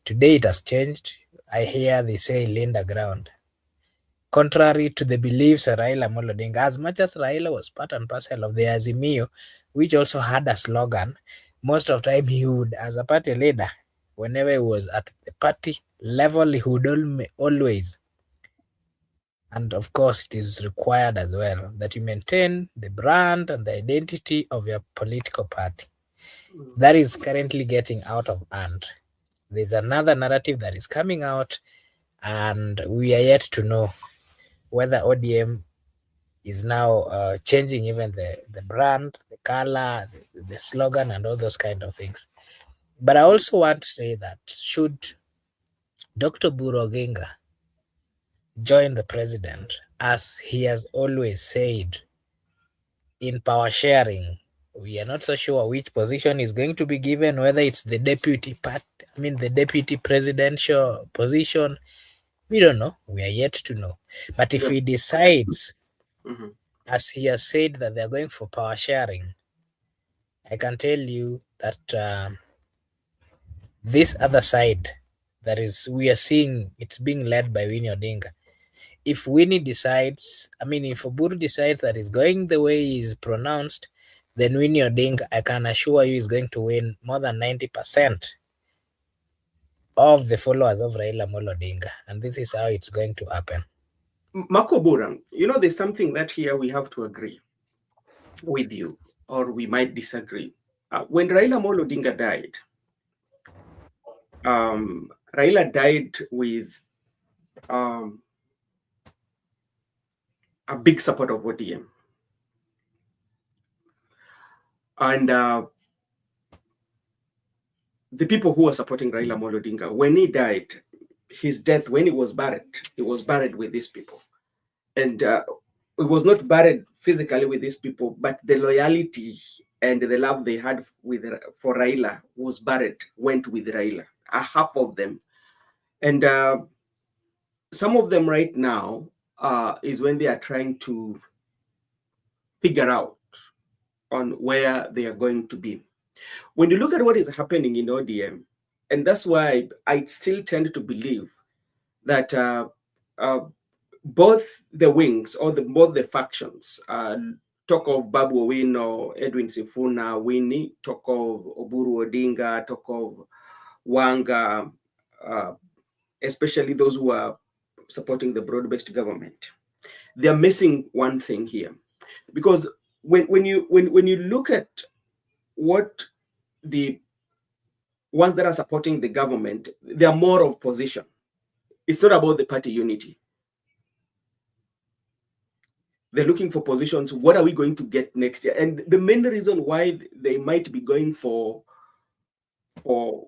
Today it has changed. I hear they say Linda Ground. Contrary to the beliefs of Raila Amolo Odinga, as much as Raila was part and parcel of the Azimio, which also had a slogan, most of the time he would, as a party leader, whenever he was at the party level, he would always, and of course it is required as well, that you maintain the brand and the identity of your political party. That is currently getting out of hand. There's another narrative that is coming out, and we are yet to know whether ODM is now changing even the brand, the color, the slogan, and all those kind of things. But I also want to say that should Dr. Buroginga join the president, as he has always said, in power sharing. We are not so sure which position is going to be given, whether it's the the deputy presidential position. We don't know. We are yet to know. But if Yep. he decides, Mhm. as he has said, that they're going for power sharing, I can tell you that this other side, that is, we are seeing it's being led by Winnie Odinga. If Winnie decides, if Oburu decides that it's going the way he's pronounced, then Winnie Odinga, I can assure you, is going to win more than 90% of the followers of Raila Molo Odinga. And this is how it's going to happen. Marco Buran, there's something that here we have to agree with you, or we might disagree. When Raila Molo Odinga died, Raila died with um, a big support of ODM. And the people who were supporting Raila Molo Odinga, when he died, his death, when he was buried with these people. And it was not buried physically with these people, but the loyalty and the love they had for Raila went with Raila, half of them. And some of them right now is when they are trying to figure out on where they are going to be. When you look at what is happening in ODM, and that's why I still tend to believe that uh, both the wings or both the factions, talk of Babu Owino, Edwin Sifuna, Winnie, talk of Oburu Odinga, talk of Wanga, uh, especially those who are supporting the broad-based government, they are missing one thing here, because when you look at what the ones that are supporting the government, they are more of position. It's not about the party unity. They're looking for positions. What are we going to get next year? And the main reason why they might be going for or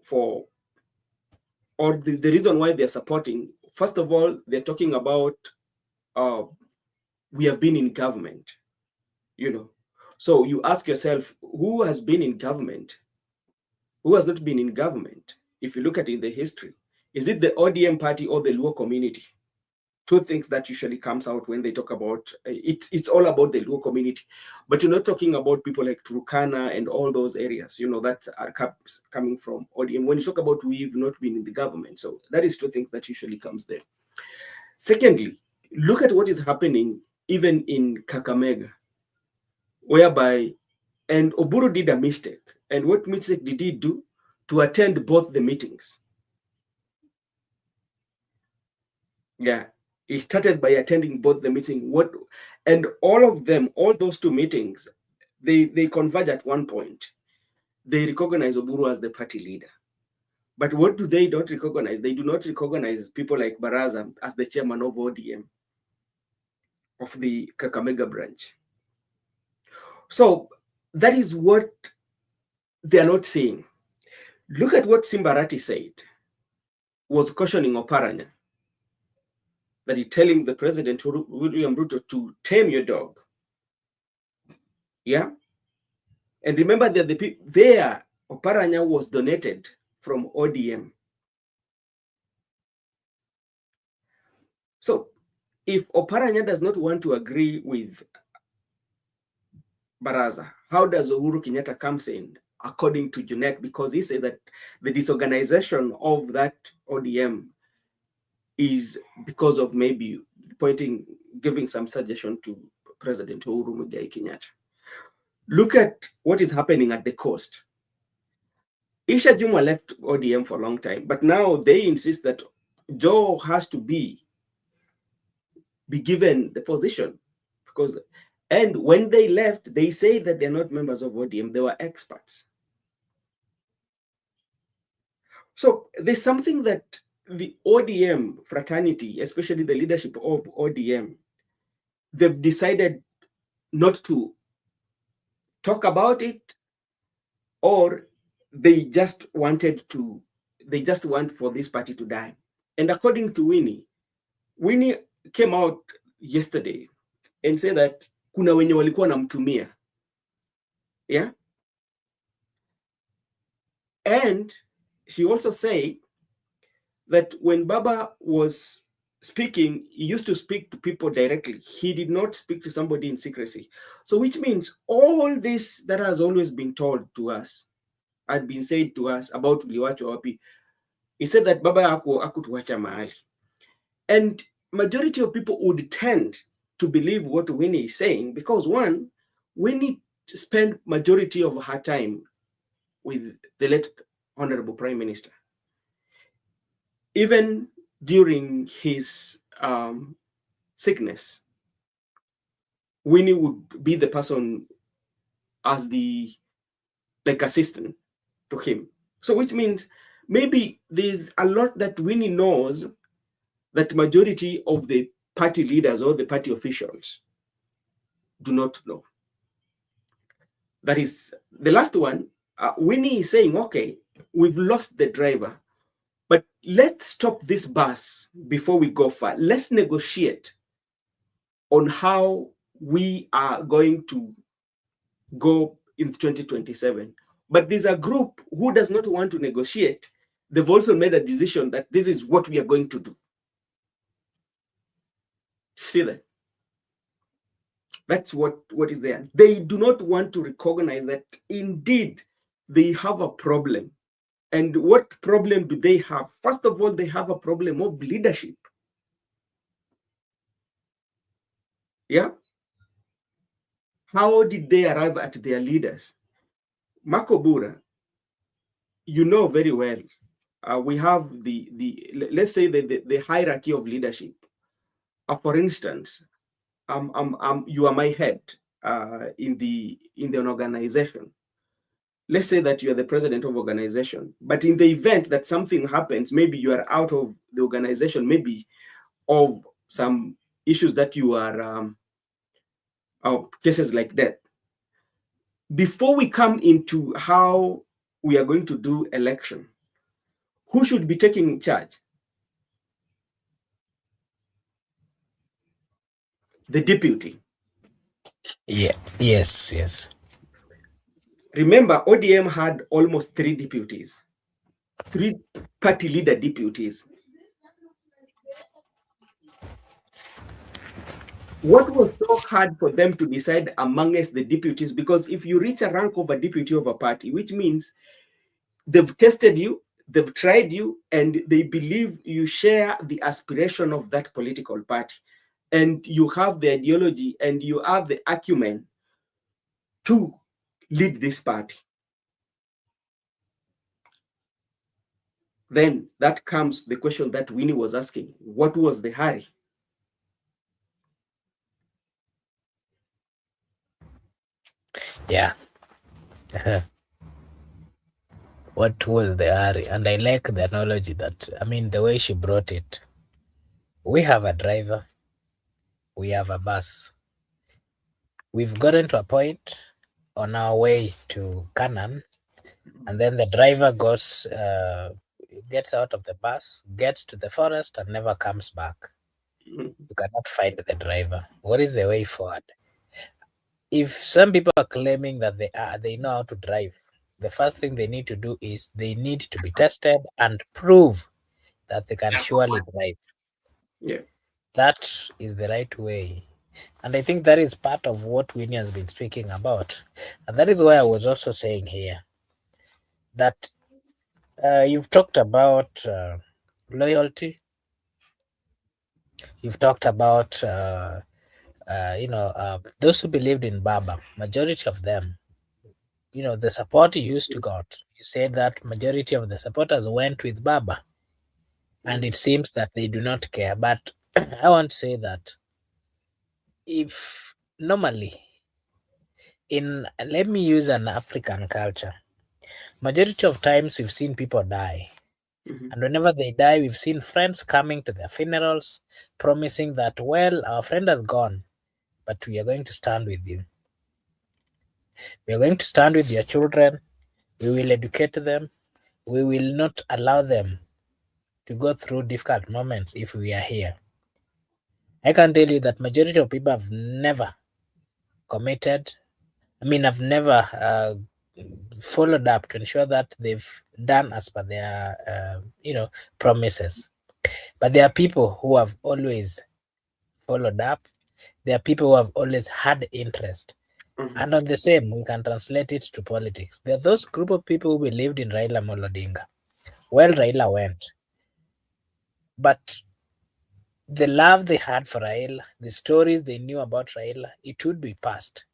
the reason why they're supporting, first of all, they're talking about we have been in government, So you ask yourself, who has been in government? Who has not been in government? If you look at it in the history, is it the ODM party or the Luo community? Two things that usually comes out when they talk about it's all about the Luo community, but you're not talking about people like Turkana and all those areas, that are coming from ODM. When you talk about we've not been in the government, so that is two things that usually comes there. Secondly, look at what is happening even in Kakamega, whereby, and Oburu did a mistake. And what mistake did he do? To attend both the meetings. Yeah, he started by attending both the meeting. And all of them, all those two meetings, they converge at one point. They recognize Oburu as the party leader. But what do they not recognize? They do not recognize people like Baraza as the chairman of ODM, of the Kakamega branch. So that is what they are not saying. Look at what Simbarati said, was cautioning Oparanya, that he's telling the president, William Ruto, to tame your dog. Yeah? And remember that the people there, Oparanya was donated from ODM. So if Oparanya does not want to agree with Baraza, how does Uhuru Kenyatta comes in according to Junet? Because he said that the disorganization of that ODM is because of maybe giving some suggestion to President Uhuru Muigai Kenyatta. Look at what is happening at the coast. Isha Juma left ODM for a long time, but now they insist that Joe has to be given the position, and when they left, they say that they're not members of ODM, they were experts. So there's something that the ODM fraternity, especially the leadership of ODM, they've decided not to talk about it, or they just want for this party to die. And according to Winnie came out yesterday and said that kuna wenye walikuwa namtumia. Yeah. And he also said that when Baba was speaking, he used to speak to people directly. He did not speak to somebody in secrecy. So which means all this that has always been told to us, had been said to us about uliwachwa wapi, he said that Baba hakutuacha mahali. And majority of people would tend to believe what Winnie is saying because one, Winnie spent majority of her time with the late Honorable Prime Minister. Even during his sickness, Winnie would be the person as the assistant to him. So which means maybe there's a lot that Winnie knows that majority of the party leaders or the party officials do not know. That is the last one. Winnie is saying, okay, we've lost the driver, but let's stop this bus before we go far. Let's negotiate on how we are going to go in 2027. But there's a group who does not want to negotiate. They've also made a decision that this is what we are going to do. See that? That's what is there. They do not want to recognize that indeed they have a problem. And what problem do they have? First of all, they have a problem of leadership. Yeah? How did they arrive at their leaders? Makobura, you know very well, we have let's say the hierarchy of leadership. For instance, you are my head in an organization. Let's say that you are the president of organization, but in the event that something happens, maybe you are out of the organization, maybe of some issues that you are cases like that. Before we come into how we are going to do election, who should be taking charge? The deputy. Yeah. Yes. Remember, ODM had almost 3 deputies, 3 party leader deputies. What was so hard for them to decide amongst the deputies? Because if you reach a rank of a deputy of a party, which means they've tested you, they've tried you, and they believe you share the aspiration of that political party, and you have the ideology and you have the acumen to lead this party. Then that comes the question that Winnie was asking. What was the hurry? Yeah. What was the hurry? And I like the analogy that, the way she brought it. We have a driver. We have a bus. We've gotten to a point on our way to Canaan, and then the driver gets out of the bus, gets to the forest, and never comes back. You cannot find the driver. What is the way forward? If some people are claiming that they know how to drive, the first thing they need to do is they need to be tested and prove that they can surely drive. Yeah. That is the right way. And I think that is part of what Winnie has been speaking about. And that is why I was also saying here that you've talked about loyalty. You've talked about, those who believed in Baba, majority of them, the support you used to got. You said that majority of the supporters went with Baba. And it seems that they do not care. But I want to say that if normally let me use an African culture, majority of times we've seen people die. Mm-hmm. And whenever they die, we've seen friends coming to their funerals, promising that, well, our friend has gone, but we are going to stand with you. We are going to stand with your children. We will educate them. We will not allow them to go through difficult moments if we are here. I can tell you that majority of people have never committed. I mean, I've never followed up to ensure that they've done as per their, promises. But there are people who have always followed up. There are people who have always had interest. Mhm. And on the same, we can translate it to politics. There are those group of people who believed in Raila Odinga. Well, Raila went, but the love they had for Raila, the stories they knew about Raila, it would be passed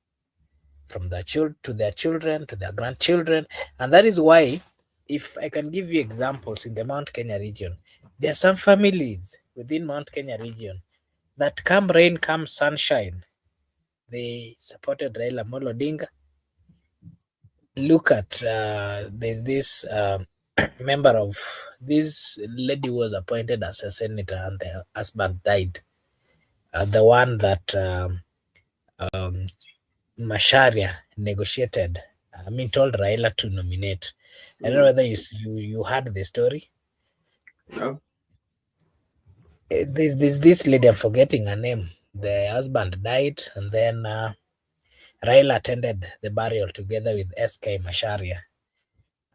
from their to their children to their grandchildren, and that is why, if I can give you examples in the Mount Kenya region, there are some families within Mount Kenya region that come rain, come sunshine, they supported Raila Odinga. Look at there's this member of this lady was appointed as a senator and the husband died. The one that Masharia negotiated, I mean, told Raila to nominate. I don't know Mhm. whether you heard the story. No. There's this lady, I'm forgetting her name. The husband died, and then Raila attended the burial together with SK Masharia.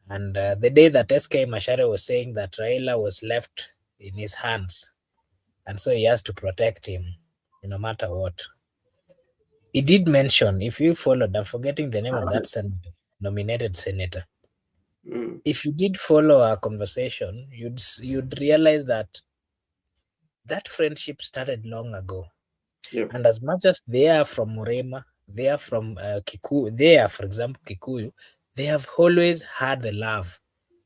And the day that SK Masharia was saying that Raila was left in his hands, and so he has to protect him no matter what. He did mention, if you followed, I'm forgetting the name of that senator, nominated senator. Mm. If you did follow our conversation, you'd realize that that friendship started long ago. Yep. And as much as they are from Murema, they are from Kikuyu, they are, for example, Kikuyu, they have always had the love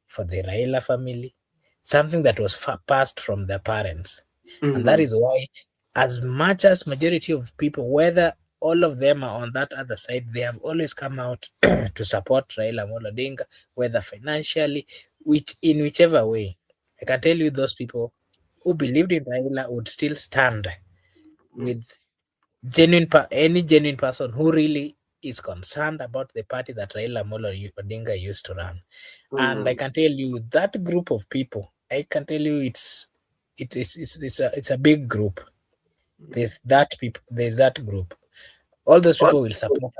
for the Raila family, something that was passed from their parents. And that Mhm. is why, as much as majority of people, whether all of them are on that other side, they have always come out to support Raila Amolo Odinga, whether financially, which in whichever way. I can tell you those people who believed in Raila would still stand with any genuine person who really is concerned about the party that Raila Amolo Odinga used to run. And I Mhm. can tell you that group of people, I can tell you it's a big group. There's that group. All those people will support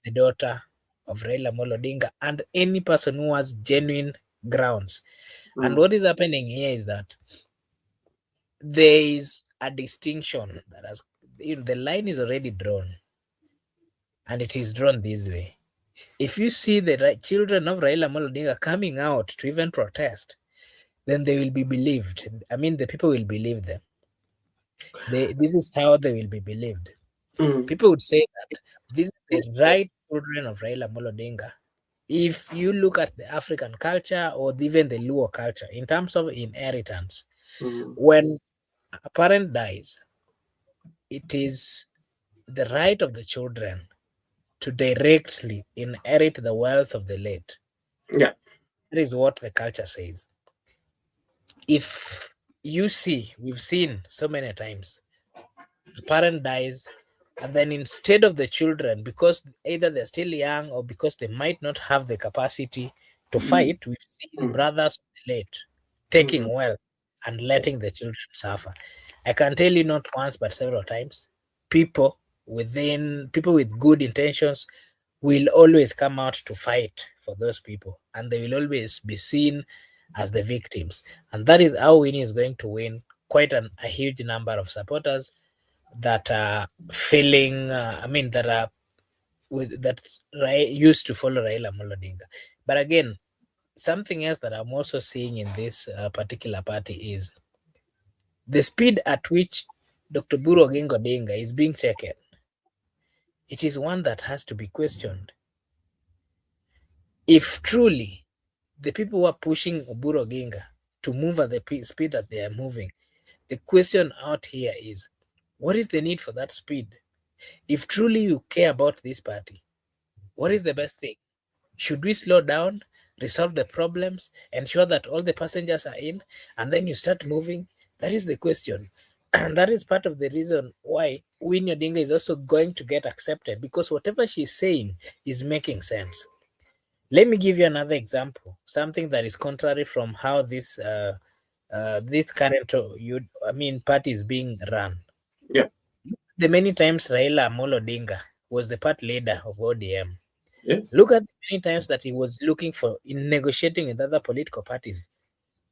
the daughter of Raila Amolo Odinga and any person who has genuine grounds. And Mhm. what is happening here is that there is a distinction that has, the line is already drawn, and it is drawn this way. If you see the children of Raila Amolo Odinga coming out to even protest, then they will be believed. I mean, the people will believe them. This is how they will be believed. Mhm. People would say that these are the right children of Raila Amolo Odinga. If you look at the African culture or even the Luo culture, in terms of inheritance, Mhm. when a parent dies, it is the right of the children to directly inherit the wealth of the late. Yeah. That is what the culture says. If you see, we've seen so many times, a parent dies, and then instead of the children, because either they're still young or because they might not have the capacity to fight, we've seen Mhm. brothers of the late taking Mhm. wealth and letting the children suffer. I can tell you not once but several times, people with good intentions will always come out to fight for those people, and they will always be seen as the victims. And that is how Winnie is going to win quite a huge number of supporters that are feeling, that are used to follow Raila Amolo Odinga. But again, something else that I'm also seeing in this particular party is the speed at which Dr. Buru Oginga Odinga is being taken. It is one that has to be questioned. If truly the people who are pushing Oburu Oginga to move at the speed that they are moving, the question out here is, what is the need for that speed? If truly you care about this party, what is the best thing? Should we slow down, resolve the problems, ensure that all the passengers are in, and then you start moving? That is the question. And that is part of the reason why Winnie Odinga is also going to get accepted, because whatever she's saying is making sense. Let me give you another example, something that is contrary from how this this current party is being run. Yeah. The many times Raila Amolo Odinga was the party leader of ODM. Yes. Look at the many times that he was looking for in negotiating with other political parties.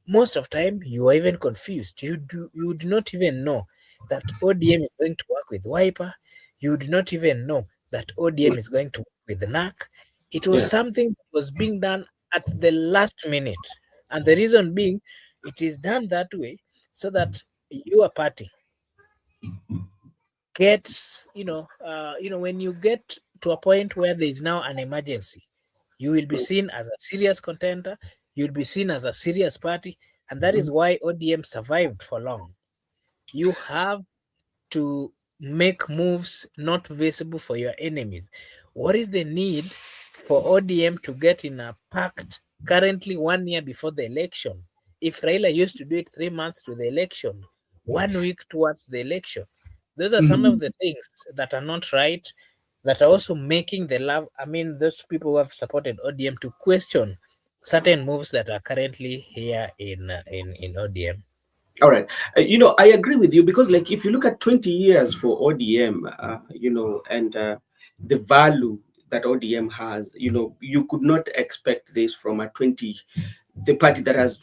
Most of time you are even confused. You do not even know that ODM is going to work with Wiper. You do not even know that ODM is going to work with NAC. It was Yeah. something that was being done at the last minute. And the reason being, it is done that way so that your party gets, when you get to a point where there is now an emergency, you will be seen as a serious contender, you'll be seen as a serious party, and that is why ODM survived for long. You have to make moves not visible for your enemies. What is the need for ODM to get in a pact currently 1 year before the election? If Raila used to do it 3 months to the election, 1 week towards the election, those are some of Mhm. the things that are not right, that are also making the love. Those people who have supported ODM to question certain moves that are currently here in ODM. All right. I agree with you because, like, if you look at 20 years for ODM, and the value that ODM has, you could not expect this from a 20, the party that has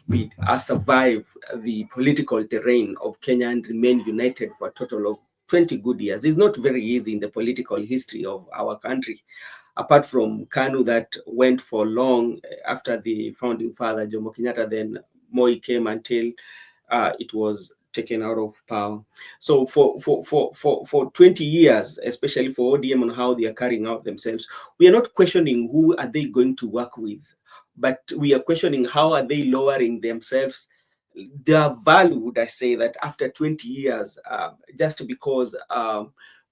survived the political terrain of Kenya and remained united for a total of 20 good years. It's not very easy in the political history of our country. Apart from Kanu that went for long after the founding father Jomo Kenyatta, then Moi came until it was taken out of power. So for 20 years, especially for ODM on how they are carrying out themselves, we are not questioning who are they going to work with, but we are questioning how are they lowering themselves, their value. Would I say that after 20 years, just because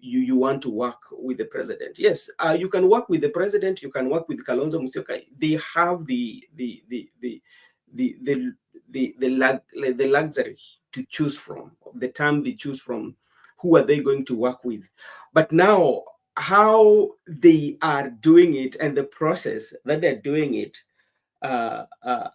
you want to work with the president? Yes, you can work with the president. You can work with Kalonzo Musyoka. They have the the luxury to choose from, the time they choose from, who are they going to work with. But now, how they are doing it and the process that they're doing it, uh, uh,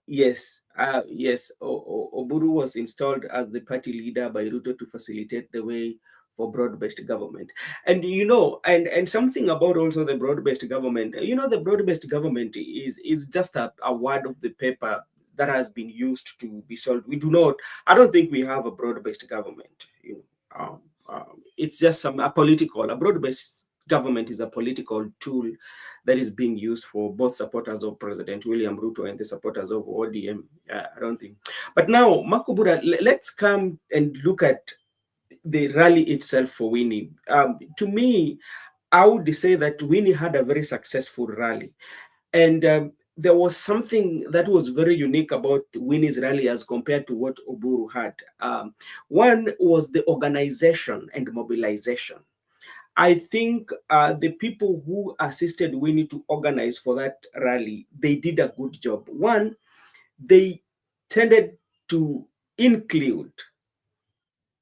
yes, yes. Oburu was installed as the party leader by Ruto to facilitate the way for broad-based government. And and something about also the broad-based government. The broad-based government is just a word of the paper that has been used to be solved. We do not. I don't think we have a broad-based government. It's just a broad-based government is a political tool that is being used for both supporters of President William Ruto and the supporters of ODM. I don't think. But now, Makubura, let's come and look at the rally itself for Winnie. To me, I would say that Winnie had a very successful rally. And there was something that was very unique about Winnie's rally as compared to what Oburu had. One was the organization and mobilization. I think the people who assisted Winnie to organize for that rally, they did a good job. One, they tended to include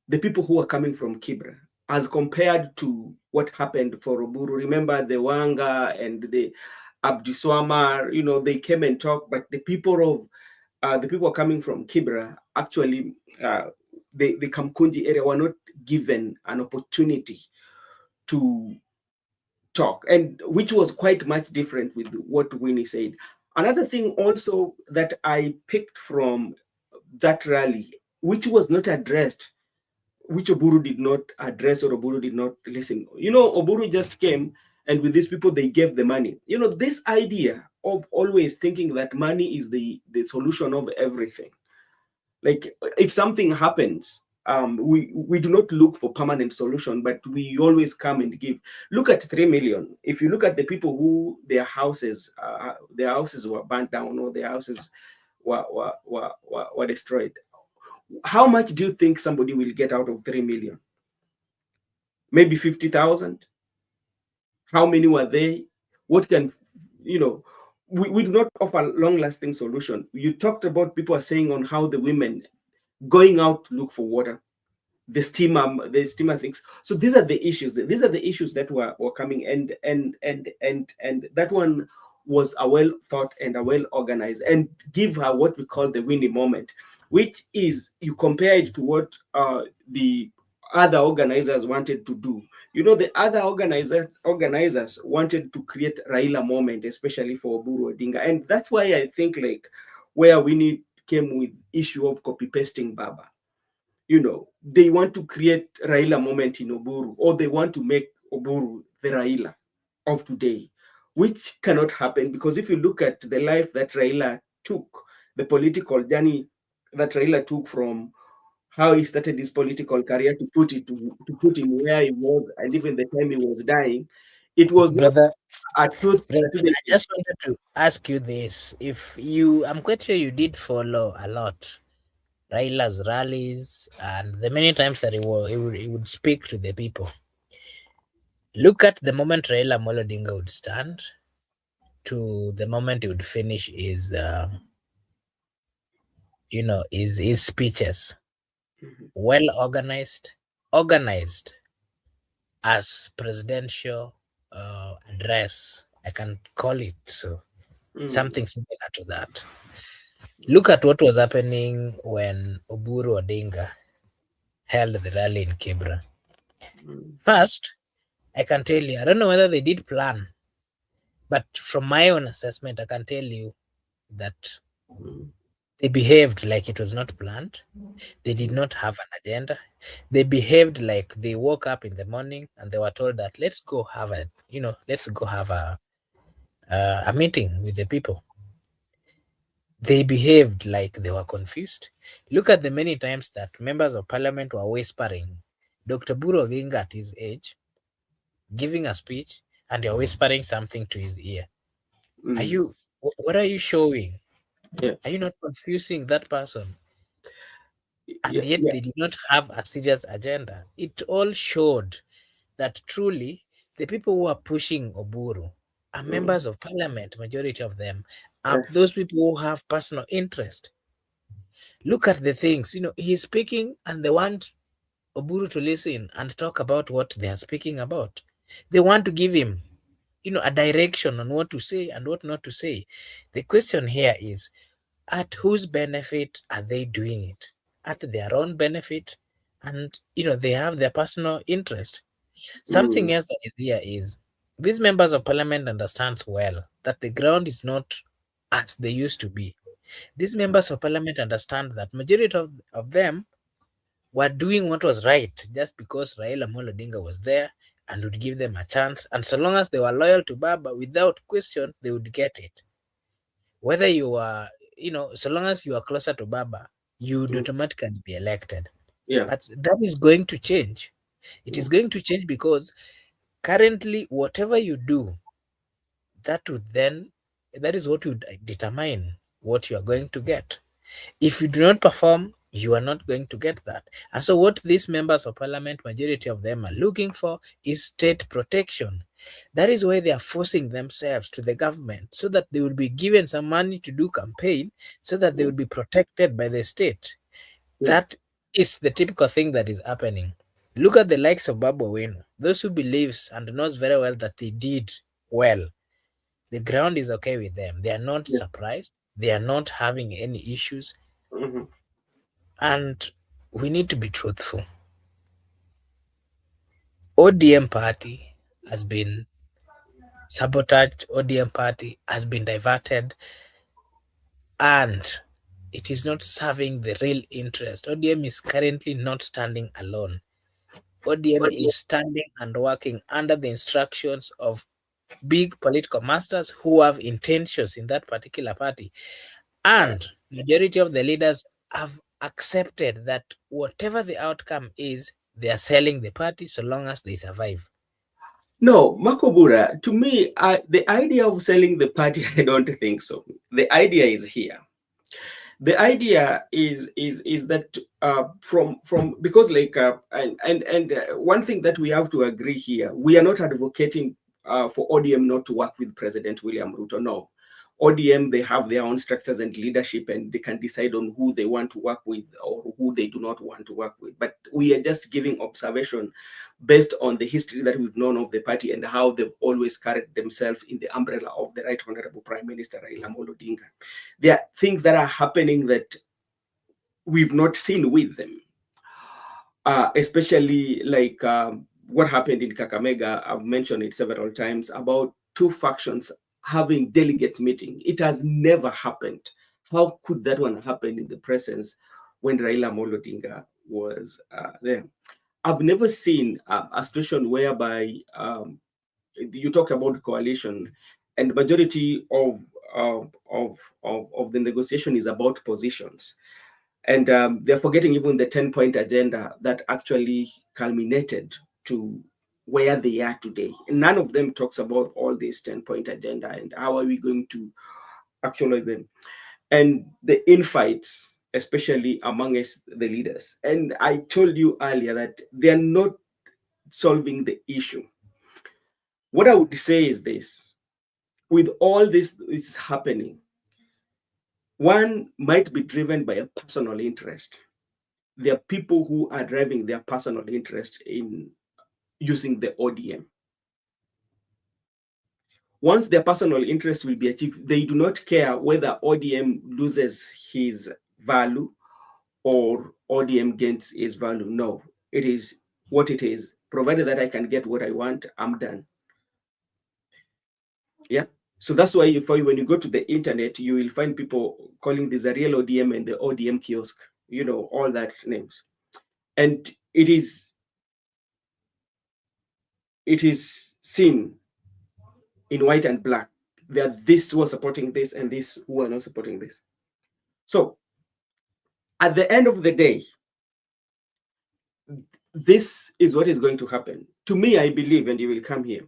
the people who are coming from Kibra as compared to what happened for Oburu. Remember the Wanga and the Abdiswamar, they came and talked, but the people coming from Kibra, actually, the Kamkunji area were not given an opportunity to talk, and which was quite much different with what Winnie said. Another thing also that I picked from that rally, which was not addressed, which Oburu did not address or Oburu did not listen. Oburu just came, and with these people, they gave the money. This idea of always thinking that money is the solution of everything. Like, if something happens, we do not look for permanent solution, but we always come and give. Look at 3 million. If you look at the people who their houses were burnt down, or their houses were destroyed, how much do you think somebody will get out of 3 million? Maybe 50,000. How many were they? What can we do not offer long-lasting solution. You talked about, people are saying on how the women going out to look for water, the steamer things. So these are the issues. These are the issues that were coming, and that one was a well thought and a well organized, and give her what we call the Winnie moment. which is, you compare it to what the other organizers wanted to do. You know, the other organizers wanted to create Raila moment, especially for Oburu Odinga, and that's why I think like where Winnie came with issue of copy pasting Baba. You know, they want to create Raila moment in Oburu, or they want to make Oburu the Raila of today, which cannot happen, because if you look at the life that Raila took, the political journey that Raila took from how he started his political career to put him where he was, and even the time he was dying, it was not Brother, a truth brother, student. I just wanted to ask you this. If you, I'm quite sure you did follow a lot Raila's rallies and the many times that he would speak to the people. Look at the moment Raila Molodinga would stand to the moment he would finish his, his speeches. Mhm. Well organized as presidential address. I can call it so. Mm, Something similar to that. Look at what was happening when Oburu Odinga held the rally in Kibra. mm, First, I can tell you, I don't know whether they did plan, but from my own assessment, I can tell you that mm, they behaved like it was not planned. They did mm, not have an agenda. They behaved like they woke up in the morning and they were told that let's go have a meeting with the people. They behaved like they were confused. Look at the many times that members of parliament were whispering. Dr. Buro Oginga at his age, giving a speech, and you're whispering something to his ear. Are mm. you, what are you showing? Yeah, Are you not confusing that person? And yeah, yet yeah. they did not have a serious agenda. It all showed that truly the people who are pushing Oburu are Mm, members of parliament, majority of them are yes, those people who have personal interest. Look at the things, he's speaking and they want Oburu to listen and talk about what they are speaking about. They want to give him, a direction on what to say and what not to say. The question here is, at whose benefit are they doing it? At their own benefit, and they have their personal interest. Something mm, else that is here is these members of parliament understands well that the ground is not as they used to be. These members of parliament understand that majority of them were doing what was right just because Raila Amolo Odinga was there and would give them a chance. And so long as they were loyal to Baba, without question, they would get it. Whether you are, so long as you are closer to Baba, you would mm, automatically be elected. yeah, But that is going to change. It yeah, is going to change because currently, whatever you do, that is what would determine what you are going to get. If you do not perform, you are not going to get that. And so, what these members of parliament, majority of them, are looking for is state protection. That is why they are forcing themselves to the government so that they will be given some money to do campaign, so that they will be protected by the state. yeah, That is the typical thing that is happening. Look at the likes of Babu Wino, those who believes and knows very well that they did well. The ground is okay with them. They are not yeah. surprised. They are not having any issues. Mhm. And we need to be truthful. ODM party has been sabotaged, ODM party has been diverted, and it is not serving the real interest. ODM is currently not standing alone. ODM But is standing and working under the instructions of big political masters who have intentions in that particular party. uh, And majority of the leaders have accepted that whatever the outcome is, they are selling the party so long as they survive. no, Makobura, to me, the idea of selling the party, I don't think so. The idea is here. The idea is that from because like one thing that we have to agree here, we are not advocating for ODM not to work with President William Ruto. No, ODM, they have their own structures and leadership, and they can decide on who they want to work with or who they do not want to work with. But we are just giving observation based on the history that we've known of the party and how they've always carried themselves in the umbrella of the Right Honorable Prime Minister Raila Odinga. There are things that are happening that we've not seen with them, especially like what happened in Kakamega. I've mentioned it several times about two factions having delegate meeting. It has never happened. How could that one happen in the presence when Raila Odinga was there? I've never seen a situation whereby you talk about coalition, and majority of the negotiation is about positions, and they're forgetting even the 10-point agenda that actually culminated to where they are today. None of them talks about all this 10-point agenda and how are we going to actualize them, and the infights, especially amongst the leaders. And I told you earlier that they're not solving the issue. What I would say is this: with all this is happening, one might be driven by a personal interest. There are people who are driving their personal interest in using the ODM. Once their personal interest will be achieved, they do not care whether ODM loses his value or ODM gains his value. No, it is what it is. Provided that I can get what I want, I'm done. Yeah. So that's why when you go to the internet, you will find people calling this a real ODM and the ODM kiosk, all that names. And it is seen in white and black. There are this who are supporting this and this who are not supporting this. So at the end of the day, this is what is going to happen. To me, I believe, and you will come here,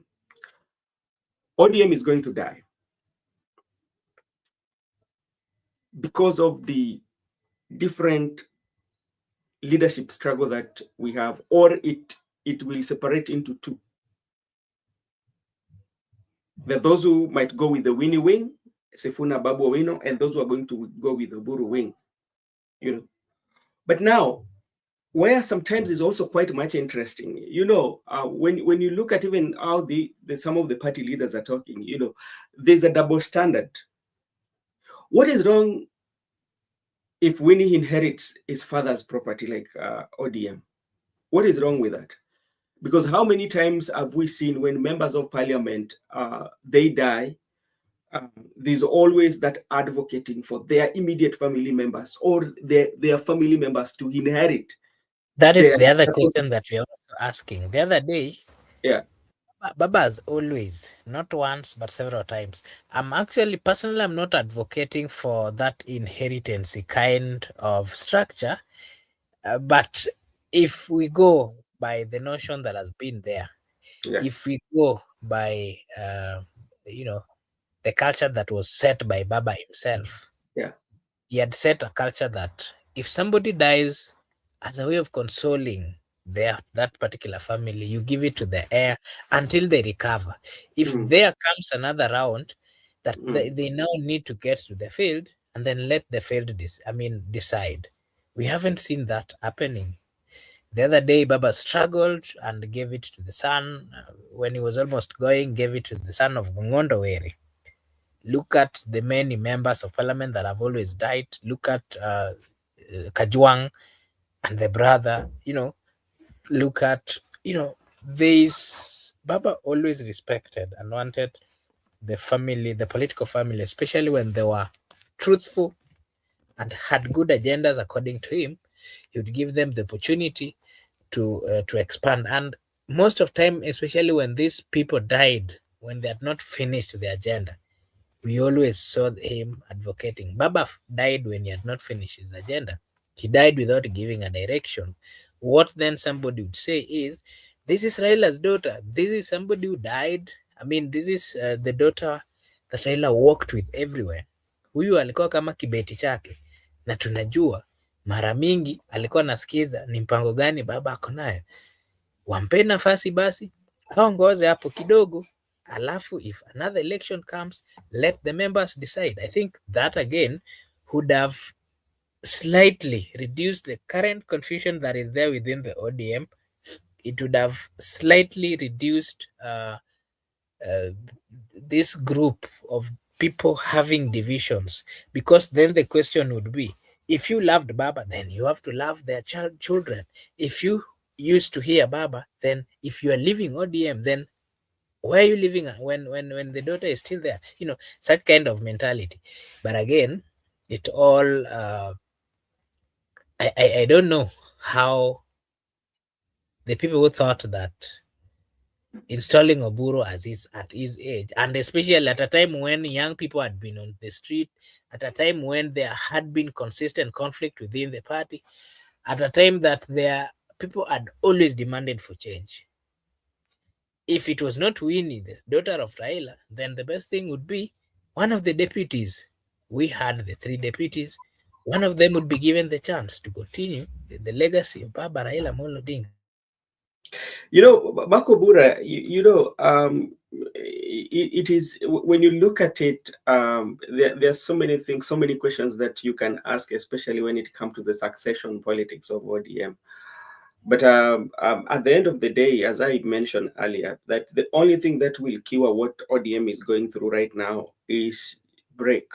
ODM is going to die because of the different leadership struggle that we have, or it will separate into two. There are those who might go with the Winnie wing, Sifuna Babu Owino, and those who are going to go with the Buru wing. But now, where sometimes is also quite much interesting, when you look at even how the some of the party leaders are talking, there's a double standard. What is wrong if Winnie inherits his father's property like ODM? What is wrong with that? Because how many times have we seen when members of parliament they die, there's always that advocating for their immediate family members or their family members to inherit. That is the other question that we are also asking. The other day, yeah, Baba's always, not once, but several times. I'm not advocating for that inheritance kind of structure. But if we go by the notion that has been there, if we go by, the culture that was set by Baba himself, he had set a culture that if somebody dies, as a way of consoling that particular family, you give it to the heir until they recover. If there comes another round that they now need to get to the field, and then let the field decide. We haven't seen that happening. The other day, Baba struggled and gave it to the son. When he was almost going, gave it to the son of Ngondo Weri. Look at the many members of parliament that have always died. Look at Kajwang and the brother, look at, this. Baba always respected and wanted the family, the political family, especially when they were truthful and had good agendas according to him. He would give them the opportunity to expand. And most of time, especially when these people died, when they had not finished the agenda, we always saw him advocating. Baba died when he had not finished his agenda. He died without giving a direction. What then somebody would say is, this is Raila's daughter. This is somebody who died. This is the daughter that Raila walked with everywhere. Huyu alikuwa kama kibeti chake, na tunajua mara mingi alikuwa nasikiza ni mpango gani baba ako nayo. Wampe nafasi basi aongoze hapo kidogo, alafu if another election comes, let the members decide. I think that again would have slightly reduced the current confusion that is there within the ODM. It would have slightly reduced this group of people having divisions, because then the question would be, If you loved Baba, then you have to love their children. If you used to hear Baba, then if you are living ODM, then where are you living when the daughter is still there? Such kind of mentality. But again, it all I don't know how the people who thought that installing Oburu at his age, and especially at a time when young people had been on the street, at a time when there had been consistent conflict within the party, at a time that there people had always demanded for change. If it was not Winnie, the daughter of Raila, then the best thing would be one of the deputies. We had the three deputies. One of them would be given the chance to continue the legacy of Baba Raila Amolo Odinga. Makobura, it is, when you look at it, there's so many things, so many questions that you can ask, especially when it comes to the succession politics of ODM. But at the end of the day, as I mentioned earlier, that the only thing that will cure what ODM is going through right now is break,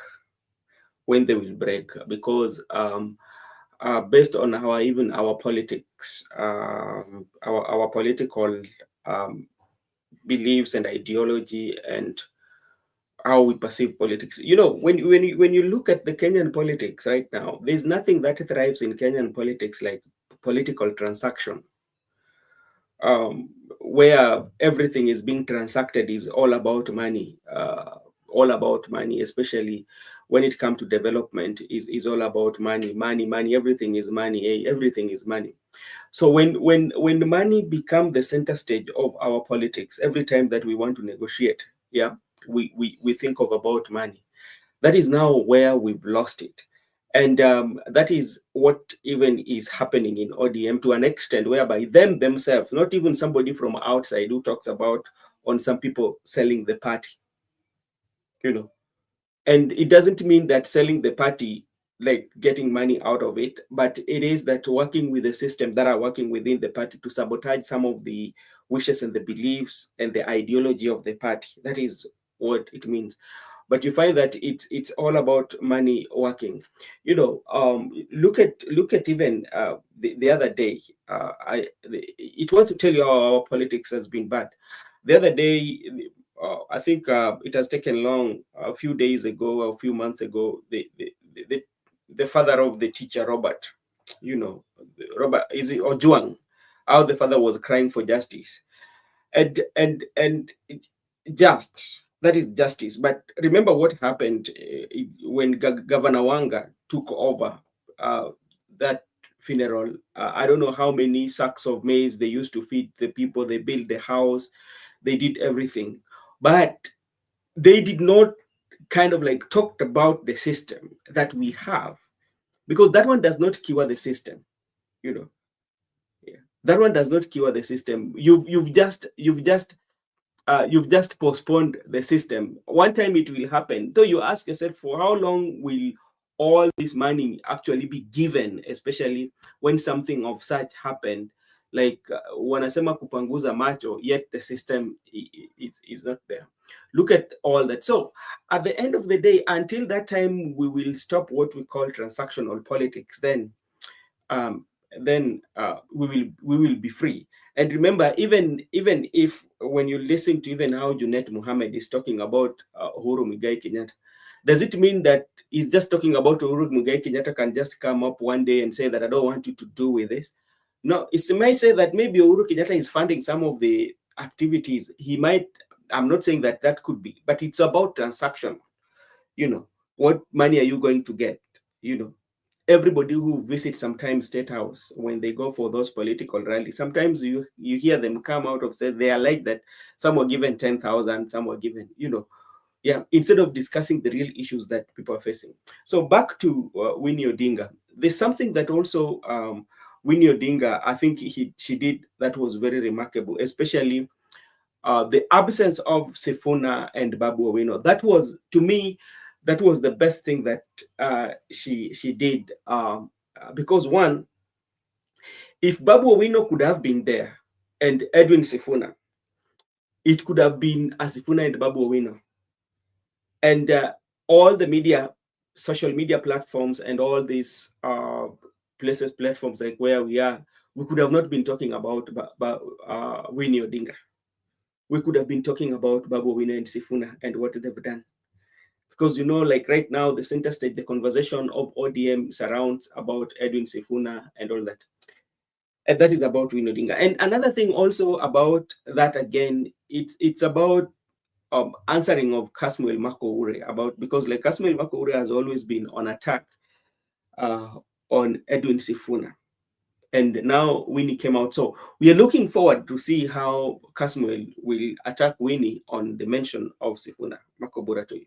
when they will break, because based on our politics, our political um, beliefs and ideology, and how we perceive politics. When you look at the Kenyan politics right now, there's nothing that thrives in Kenyan politics like political transaction, where everything is being transacted, is all about money. All about money, especially when it comes to development, is all about money, money, money. Everything is money. Everything is money. So when money become the center stage of our politics, every time that we want to negotiate, yeah, we think of about money. That is now where we've lost it. And that is what even is happening in ODM to an extent, whereby them themselves, not even somebody from outside who talks about on some people selling the party, you know. And it doesn't mean that selling the party, like getting money out of it, but it is that working with the system that are working within the party to sabotage some of the wishes and the beliefs and the ideology of the party. That is what it means. But you find that it's all about money working. Look at even the other day. It wants to tell you how our politics has been bad. The other day, I think it has taken long. A few days ago, a few months ago, the father of the teacher Robert, Robert is it Ojuang, how the father was crying for justice, and just that is justice. But remember what happened when Governor Wanga took over that funeral. I don't know how many sacks of maize they used to feed the people. They built the house, they did everything, but they did not kind of like talked about the system that we have, because that one does not cure the system. You know, yeah. That one does not cure the system. You've just postponed the system. One time it will happen. So you ask yourself, for how long will all this money actually be given, especially when something of such happened, like wanasema kupanguza macho, yet the system is not there. Look at all that. So at the end of the day, until that time, we will stop what we call transactional politics. Um, then we will be free. And remember, even if when you listen to even how Junet Muhammad is talking about Uhuru Muigai Kenyatta, does it mean that he's just talking about Uhuru Muigai Kenyatta can just come up one day and say that I don't want you to do with this? No, it might say that maybe Uhuru Kenyatta is funding some of the activities. He might. I'm not saying that that could be, but it's about transaction. What money are you going to get? Everybody who visits sometimes State House, when they go for those political rallies, sometimes you hear them come out of say they are like that. Some were given 10,000, some were given, yeah, instead of discussing the real issues that people are facing. So back to Winnie Odinga. There's something that also Winnie Odinga, I think she did that was very remarkable, especially the absence of Sifuna and Babu Owino. That was, to me, that was the best thing that she did. Because one, if Babu Owino could have been there and Edwin Sifuna, it could have been a Sifuna and Babu Owino. And all the media social media platforms and all these platforms like where we are, we could have not been talking about Winnie Odinga. We could have been talking about Babu Wine and Sifuna and what they've done. Because, like right now, the center stage, the conversation of ODM surrounds about Edwin Sifuna and all that. And that is about Winnie Odinga. And another thing also about that, again, it's about answering of Kasmuel Makoure, about, because like Kasmuel Makoure has always been on attack uh, on Edwin Sifuna. And now Winnie came out. So we are looking forward to see how Kasmuel will attack Winnie on the mention of Sifuna. Makobura to you.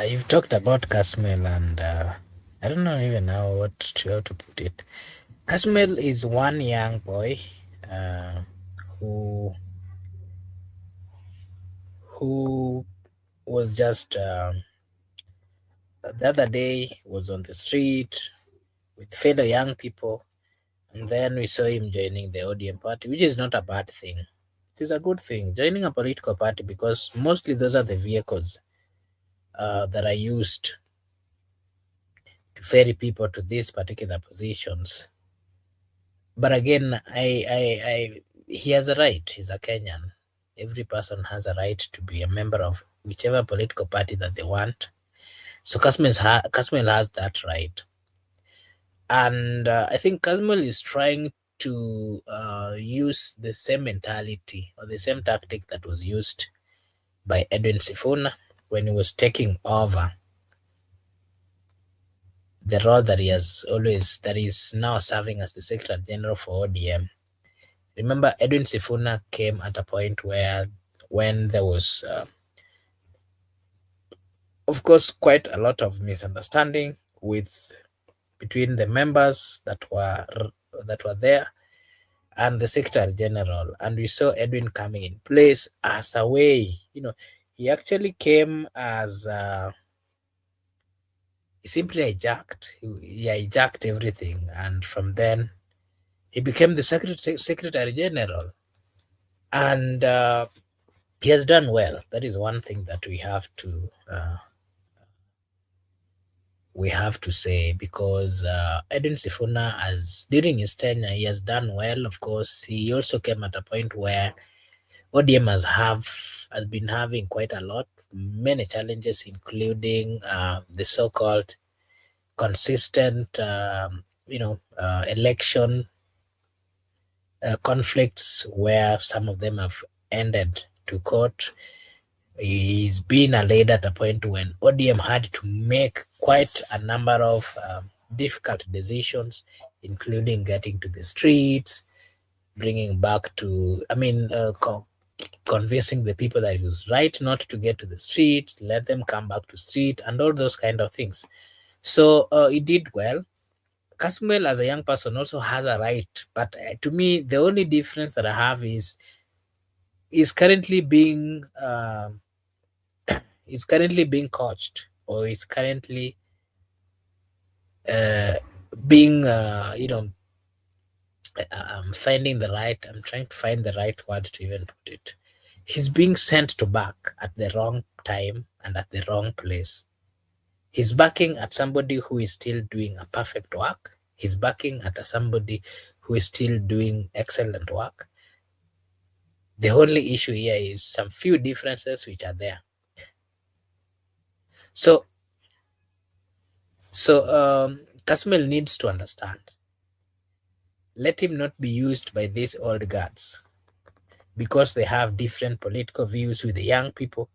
You've talked about Kasmel, and I don't know even how how to put it. Kasmel is one young boy uh, who who was just the other day was on the street with fellow young people, and then we saw him joining the ODM party, which is not a bad thing. It is a good thing joining a political party, because mostly those are the vehicles that are used to ferry people to these particular positions. But again, he has a right. He's a Kenyan. Every person has a right to be a member of whichever political party that they want. So Kasmel has that right. And I think Kasmel is trying to use the same mentality or the same tactic that was used by Edwin Sifuna when he was taking over the role that he's now serving as the Secretary General for ODM. Remember, Edwin Sifuna came at a point when there was, of course, quite a lot of misunderstanding between the members that were there and the Secretary General, and we saw Edwin coming in place as a way. He actually came as he simply hijacked everything, and from then he became the Secretary General, and he has done well. That is one thing that we have to say, because Edwin Sifuna, as during his tenure, he has done well. Of course, he also came at a point where ODM has been having quite a lot, many challenges, including the so-called consistent, election conflicts, where some of them have ended to court. He's been a leader at a point when ODM had to make quite a number of difficult decisions, including getting to the streets, bringing back to, convincing the people that it was right not to get to the street, let them come back to street, and all those kind of things. So he did well. Kasmuel, as a young person, also has a right, but to me, the only difference that I have is currently being coached, or is currently being finding the right. I'm trying to find the right word to even put it. He's being sent to back at the wrong time and at the wrong place. He's backing at somebody who is still doing a perfect work. He's backing at somebody who is still doing excellent work. The only issue here is some few differences which are there. So Kasmel needs to understand. Let him not be used by these old guards, because they have different political views with the young people.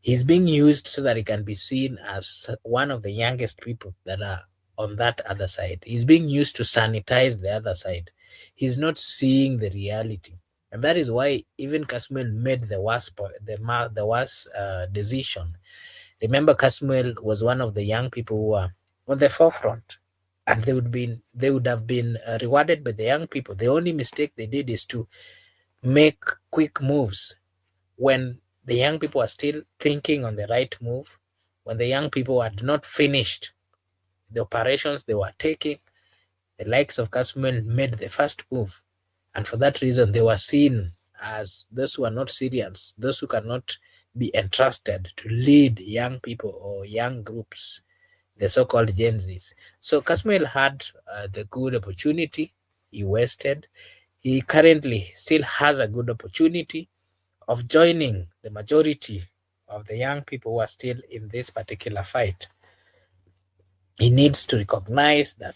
He's being used so that he can be seen as one of the youngest people that are on that other side. He's being used to sanitize the other side. He's not seeing the reality. And that is why even Kasmuel made the worst decision. Remember, Kasmuel was one of the young people who were on the forefront, and they would have been rewarded by the young people. The only mistake they did is to make quick moves when the young people are still thinking on the right move, when the young people had not finished the operations they were taking. The likes of Kasmuel made the first move, and for that reason, they were seen as those who are not serious, those who cannot be entrusted to lead young people or young groups, the so-called Gen Zs. So Kasmuel had the good opportunity. He wasted. He currently still has a good opportunity of joining the majority of the young people who are still in this particular fight. He needs to recognize that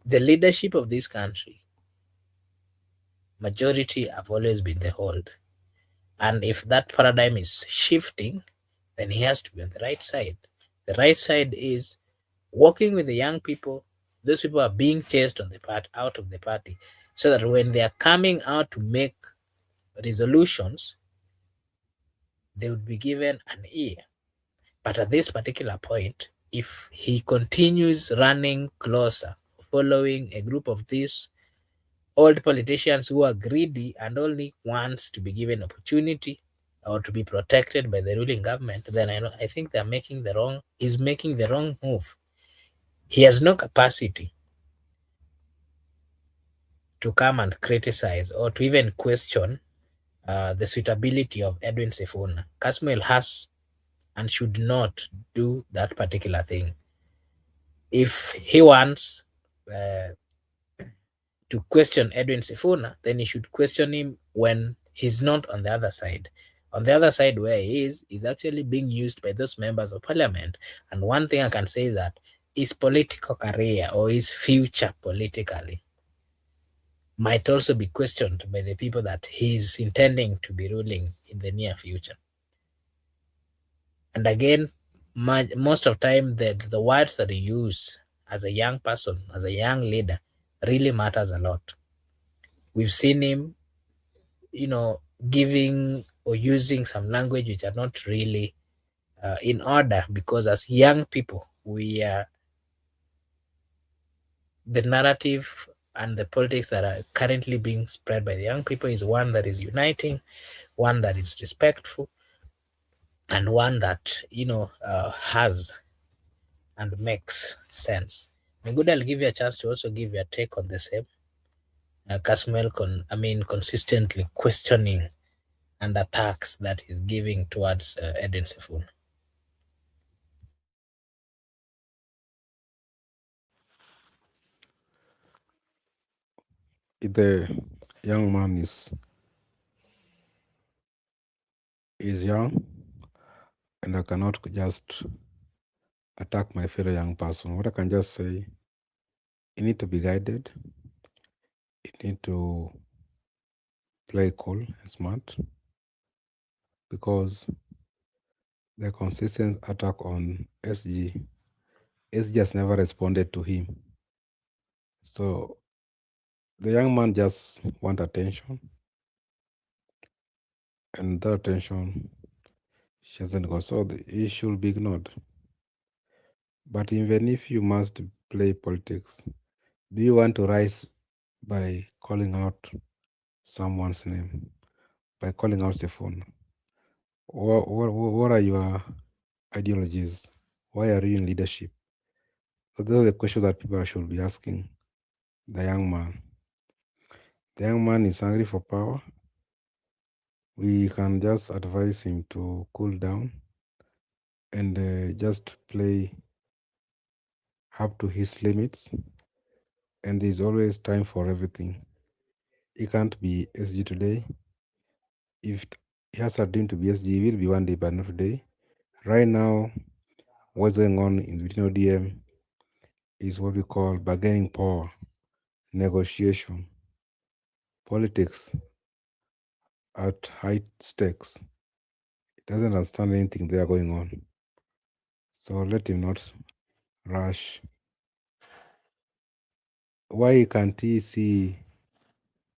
the leadership of this country, majority have always been the hold. And if that paradigm is shifting, then he has to be on the right side. The right side is working with the young people. Those people are being chased on the part out of the party, so that when they are coming out to make resolutions, they would be given an ear. But at this particular point, if he continues running closer, following a group of these old politicians who are greedy and only wants to be given opportunity or to be protected by the ruling government, then I think they're making the wrong. He's making the wrong move. He has no capacity to come and criticize or to even question the suitability of Edwin Sifuna. Kasmuel has and should not do that particular thing. If he wants uh, to question Edwin Sifuna, then he should question him when he's not on the other side. On the other side, where he is actually being used by those members of parliament. And one thing I can say is that his political career or his future politically might also be questioned by the people that he's intending to be ruling in the near future. And again, most of time, the words that he use as a young person, as a young leader, really matters a lot. We've seen him, giving or using some language which are not really in order, because as young people, we are the narrative and the politics that are currently being spread by the young people is one that is uniting, one that is respectful, and one that has and makes sense. Good, I'll give you a chance to also give your take on the same. Kasmel, consistently questioning and attacks that he's giving towards Edwin Sifuna. The young man is young, and I cannot just attack my fellow young person. What I can just say, you need to be guided. You need to play cool and smart, because the consistent attack on SG has never responded to him. So the young man just want attention, and that attention she hasn't got. So he should be ignored. But even if you must play politics, do you want to rise by calling out someone's name, by calling out the phone? What are your ideologies? Why are you in leadership? So those are the questions that people should be asking the young man. The young man is hungry for power. We can just advise him to cool down and just play up to his limits. And there's always time for everything. He can't be SG today. If he has a dream to be SG, he will be one day, but not today. Right now, what's going on in between ODM is what we call bargaining power, negotiation, politics at high stakes. He doesn't understand anything there going on. So let him not rush. Why can't he see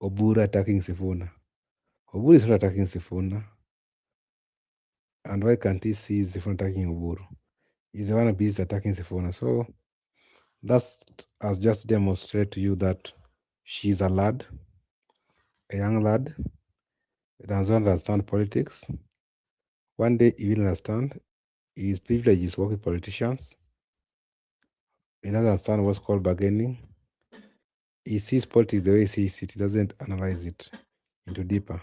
Oburu attacking Sifuna? Oburu is not attacking Sifuna. And why can't he see Sifuna attacking Oburu? He's the one who is attacking Sifuna. So that has just demonstrated to you that she's a lad, a young lad, doesn't understand politics. One day he will understand. His privilege is working with politicians. He doesn't understand what's called bargaining. He sees politics the way he sees it. He doesn't analyze it. into deeper.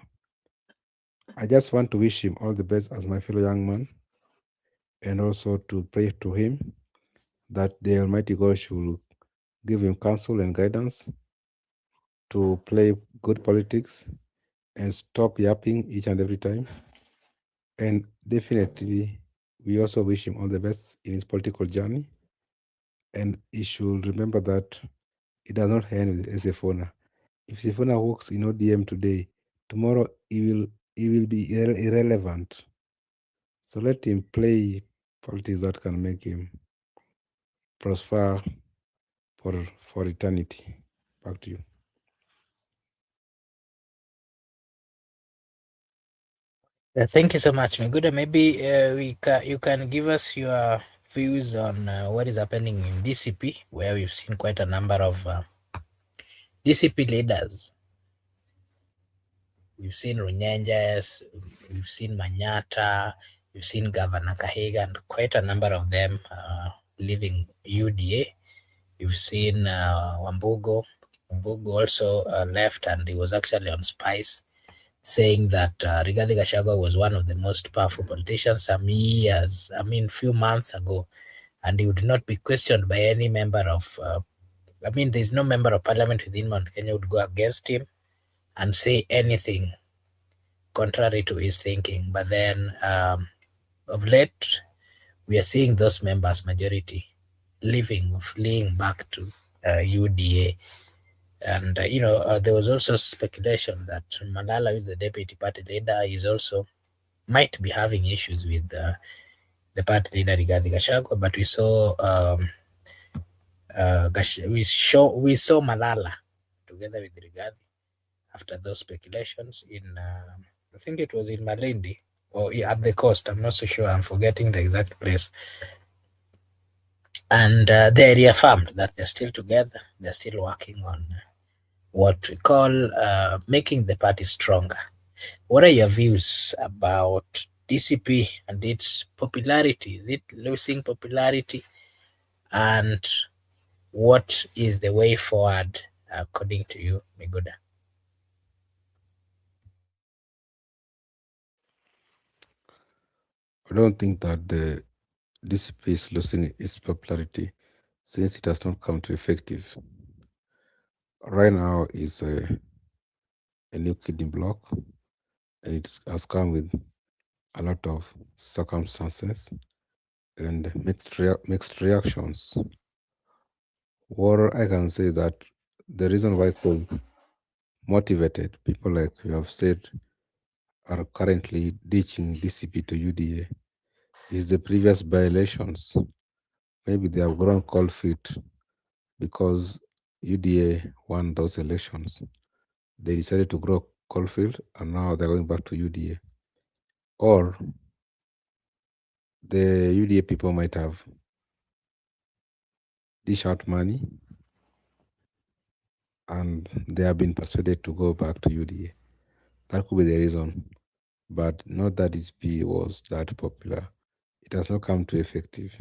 I just want to wish him all the best as my fellow young man, and also to pray to him that the Almighty God should give him counsel and guidance to play good politics and stop yapping each and every time. And definitely, we also wish him all the best in his political journey. And he should remember that it does not end with Sefona. If Sefona works in ODM today, tomorrow he will be irrelevant. So let him play politics that can make him prosper for eternity. Back to you. Thank you so much, Miguda. Maybe you can give us your views on what is happening in DCP, where we've seen quite a number of DCP leaders. We've seen Runyenjes, we've seen Manyata, we've seen Governor Kahiga, and quite a number of them leaving UDA. We've seen Wambugo. Wambugo also left, and he was actually on Spice, saying that Rigathi Gachagua was one of the most powerful politicians few months ago, and he would not be questioned by any member of, there's no member of parliament within Mount Kenya would go against him and say anything contrary to his thinking. But then of late, we are seeing those members, majority, fleeing back to UDA. And, there was also speculation that Mandala, who is the deputy party leader, might be having issues with the party leader Rigathi Gachagua, but we saw we saw Malala together with Rigathi after those speculations in I think it was in Malindi or at the coast. I'm not so sure. I'm forgetting the exact place. And they reaffirmed that they're still together. They're still working on what we call making the party stronger. What are your views about DCP and its popularity? Is it losing popularity? And what is the way forward according to you, Miguda? I don't think that the DCP is losing its popularity since it has not come to effective. Right now is a new kid in block, and it has come with a lot of circumstances and mixed reactions. What I can say that the reason why could motivated people, like you have said, are currently ditching DCP to UDA is the previous by-elections. Maybe they have grown cold feet because UDA won those elections. They decided to grow cold feet, and now they're going back to UDA. Or the UDA people might have dished out money and they have been persuaded to go back to UDA. That could be the reason, but not that DCP was that popular. It has not come to effective.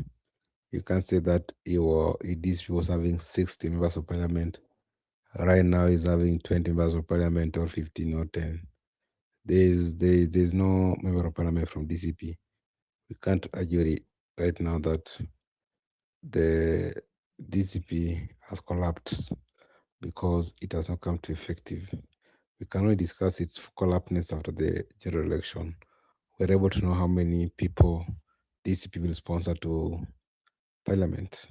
You can't say that DCP was having 60 members of parliament. Right now, he's having 20 members of parliament or 15 or 10. There's no member of parliament from DCP. We can't argue it right now that the DCP has collapsed because it has not come to effective. We can only discuss its collapse after the general election. We're able to know how many people DCP will sponsor to parliament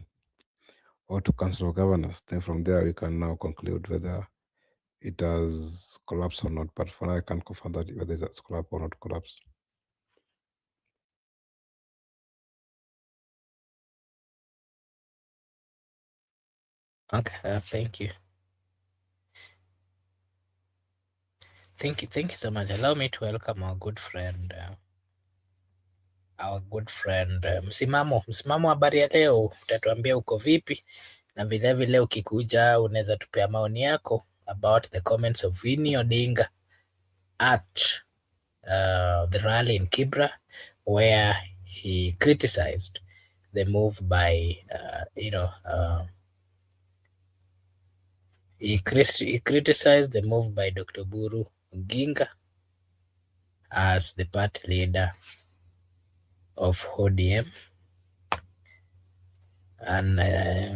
or to council of governors. Then from there, we can now conclude whether it has collapsed or not. But for now, I can't confirm that whether it's collapsed or not collapsed. Okay, thank you. Thank you so much. Allow me to welcome our good friend Msimamo. Habari ya leo, utatuambia uko vipi, na vilevile ukikuja unaweza tupea maoni yako about the comments of Winnie Odinga at the rally in Kibra, where he criticized the move by he criticized the move by Dr. Buru Odinga as the party leader of ODM, and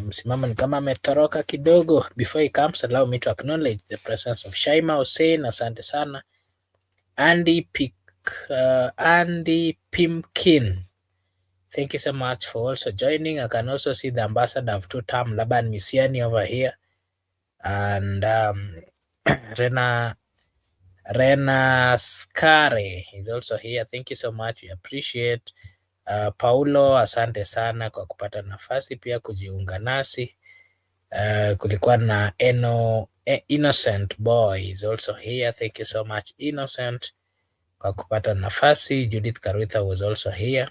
msimamo ni kama ametoroka kidogo. Before he comes, allow me to acknowledge the presence of Shaima Hussein. Asante sana. Andy Pimkin, thank you so much for also joining. I can also see the ambassador of two-term Laban Musiani over here, and Rena Skare is also here. Thank you so much, we appreciate. Paulo, asante sana kwa kupata nafasi pia kujiunga nasi. Kulikuwa na Innocent Boy is also here. Thank you so much, Innocent, kwa kupata nafasi. Judith Karwitha was also here.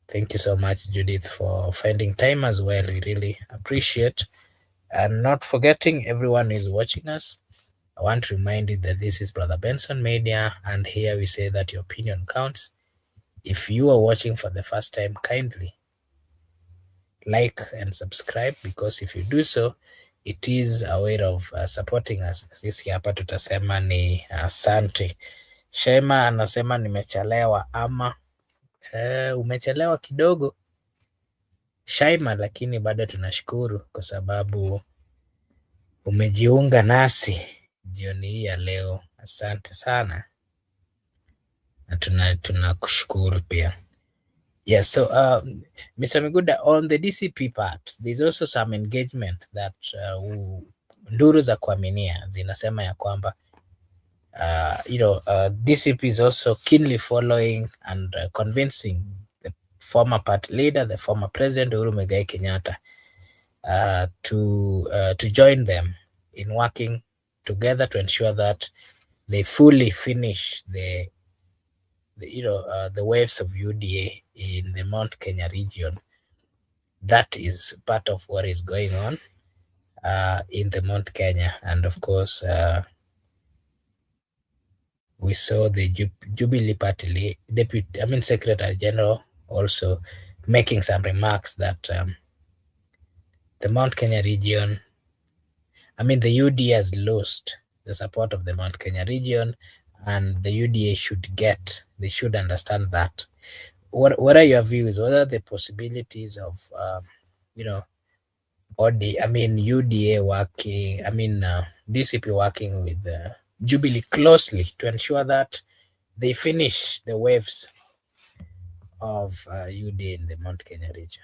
Thank you so much, Judith, for finding time as well. We really appreciate. And not forgetting everyone who is watching us. I want to remind you that this is Brother Benson Media, and here we say that your opinion counts. If you are watching for the first time, kindly like and subscribe, because if you do so, it is a way of supporting us. Sisi hapa tutasema ni asante. Shema anasema nimechelewa ama umechelewa kidogo Shaima, lakini bado tunashukuru kwa sababu umejiunga nasi jioni hii ya leo. Asante sana na tunakushukuru pia. Yes, so Mr. Miguda, on the DCP part, there's also some engagement that nduru za kuaminia zinasema ya kwamba DCP is also keenly following and convincing the former party leader, the former president Uhuru Muigai Kenyatta, to join them in working together to ensure that they fully finish the waves of UDA in the Mount Kenya region. That is part of what is going on in the Mount Kenya, and of course we saw the Jubilee Party Secretary General also making some remarks that the Mount Kenya region, the UDA has lost the support of the Mount Kenya region, and the UDA they should understand that. What are your views? What are the possibilities of UDA working, DCP working with Jubilee closely to ensure that they finish the waves of UDA in the Mount Kenya region?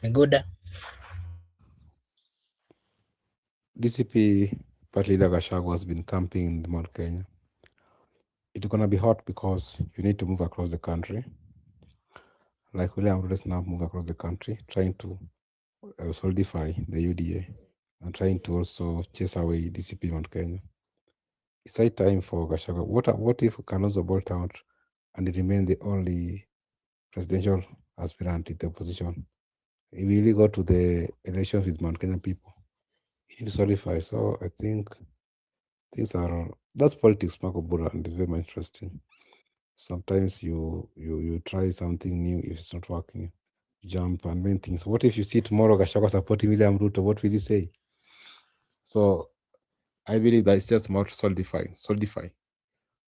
Miguda? DCP party leader Gachagua has been camping in the Mount Kenya. It's gonna be hot because you need to move across the country. Like William Ruto is now move across the country, trying to solidify the UDA and trying to also chase away DCP Mount Kenya. It's high time for Gachagua. What if Kalonzo bolt out and remain the only presidential aspirant in the opposition? He really go to the elections with Mount Kenya people. He solidify. So I think that's politics, Marco Bura, and it's very much interesting. Sometimes you try something new. If it's not working, you jump and main things. What if you see tomorrow Gachagua supporting William Ruto? What will you say? So I believe that it's just more solidify.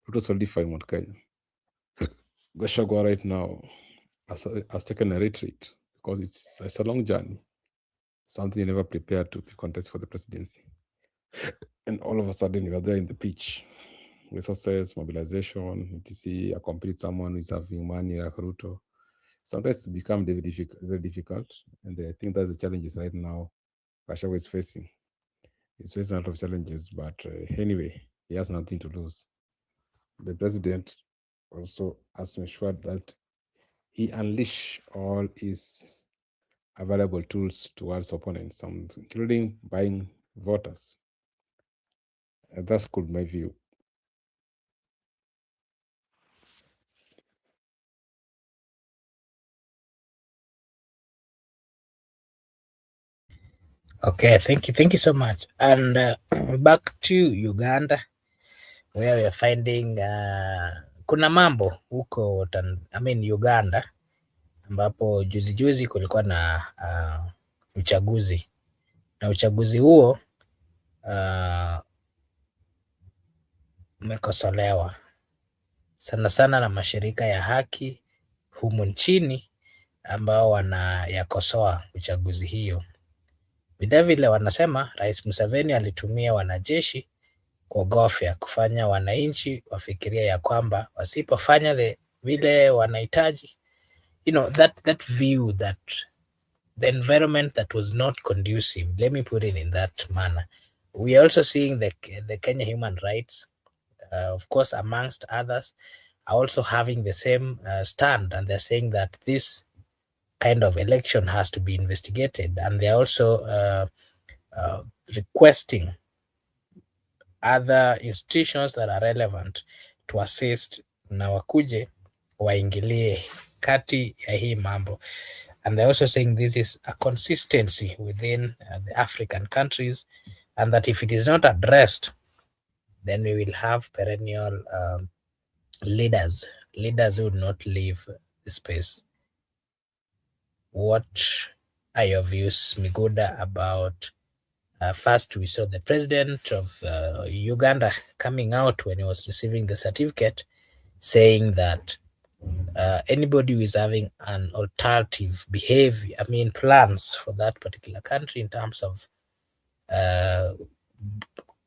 Ruto solidify Mount Kenya. Gachagua right now has taken a retreat because it's a long journey. Something you never prepared to contest for the presidency. And all of a sudden you are there in the pitch. Resources, mobilization, etc. Compete someone who is having money like Ruto. Sometimes it becomes very difficult. And I think that's the challenges right now Gachagua is facing. He's facing a lot of challenges, but anyway, he has nothing to lose. The president also has to ensure that he unleash all his available tools towards opponents, including buying voters. And that's good, my view. Okay, thank you so much. And back to Uganda, where we are finding kuna mambo huko Uganda ambapo juzi juzi kulikuwa na uchaguzi, na uchaguzi huo umekosolewa sana sana na mashirika ya haki humu nchini ambao wanayakosoa uchaguzi hiyo. Vilevile wanasema Rais Museveni alitumia wanajeshi kuogofya, kufanya wananchi wafikiria ya kwamba wasipofanya vile wanahitaji, that view, that the environment that was not conducive, let me put it in that manner. We are also seeing the Kenya human rights, of course, amongst others, are also having the same stand, and they're saying that this kind of election has to be investigated, and they're also requesting other institutions that are relevant to assist na wakuje waingilie kati ya hii mambo. And they're also saying this is a consistency within the African countries, and that if it is not addressed, then we will have perennial leaders who would not leave the space. What are your views, Miguda, about first we saw the president of Uganda coming out when he was receiving the certificate saying that anybody who is having an alternative behavior, plans for that particular country in terms of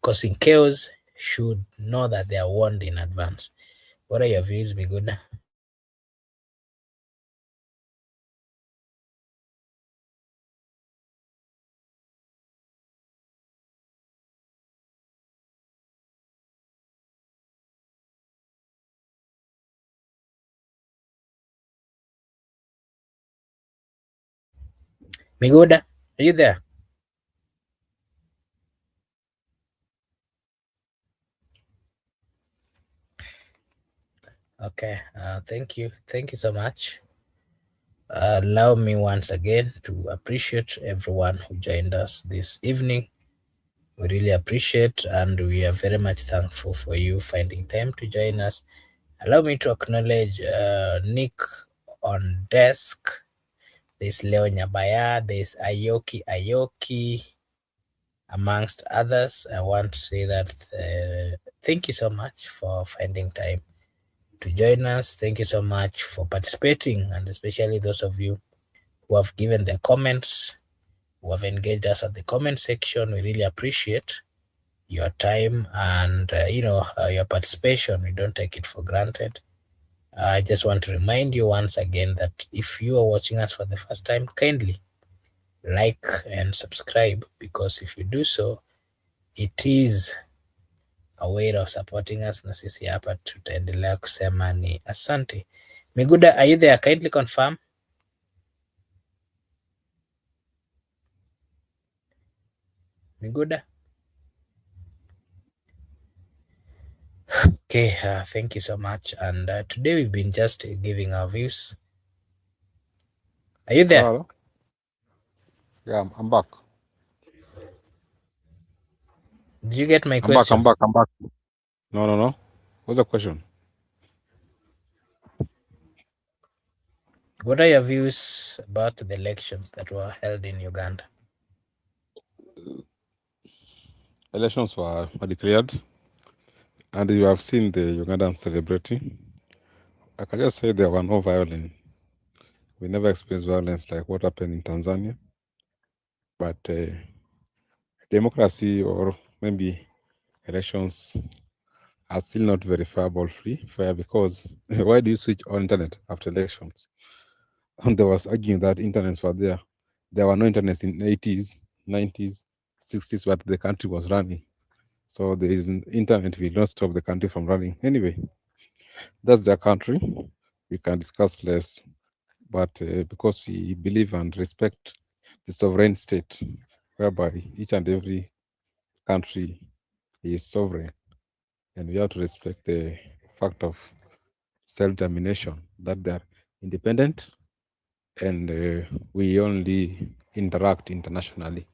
causing chaos, should know that they are warned in advance. What are your views, Miguda? Miguda, are you there? Okay, thank you so much. Allow me once again to appreciate everyone who joined us this evening. We really appreciate, and we are very much thankful for you finding time to join us. Allow me to acknowledge Nick on desk. There's Leo Nyabaya, there's Ayoki, amongst others. I want to say that thank you so much for finding time to join us. Thank you so much for participating, and especially those of you who have given their comments, who have engaged us at the comment section. We really appreciate your time and your participation. We don't take it for granted. I just want to remind you once again that if you are watching us for the first time, kindly like and subscribe, because if you do so, it is a way of supporting us, na sisi hapa tutaendelea kusema ni asante. Miguda, are you there? Kindly confirm. Miguda? Okay, thank you so much. And today we've been just giving our views. Are you there? Hello? Yeah, I'm back. Did you get my question? I'm back. No. What's the question? What are your views about the elections that were held in Uganda? Elections were declared, and you have seen the Ugandans celebrating. I can just say there were no violence. We never experienced violence like what happened in Tanzania. But democracy, or maybe elections, are still not verifiable fair, because why do you switch on internet after elections? And there was arguing that internets were there. There were no internets in 80s, 90s, 60s, but the country was running. So there is an internet will not stop the country from running. Anyway, that's their country. We can discuss less, but because we believe and respect the sovereign state, whereby each and every country is sovereign, and we have to respect the fact of self-determination, that they're independent, and we only interact internationally.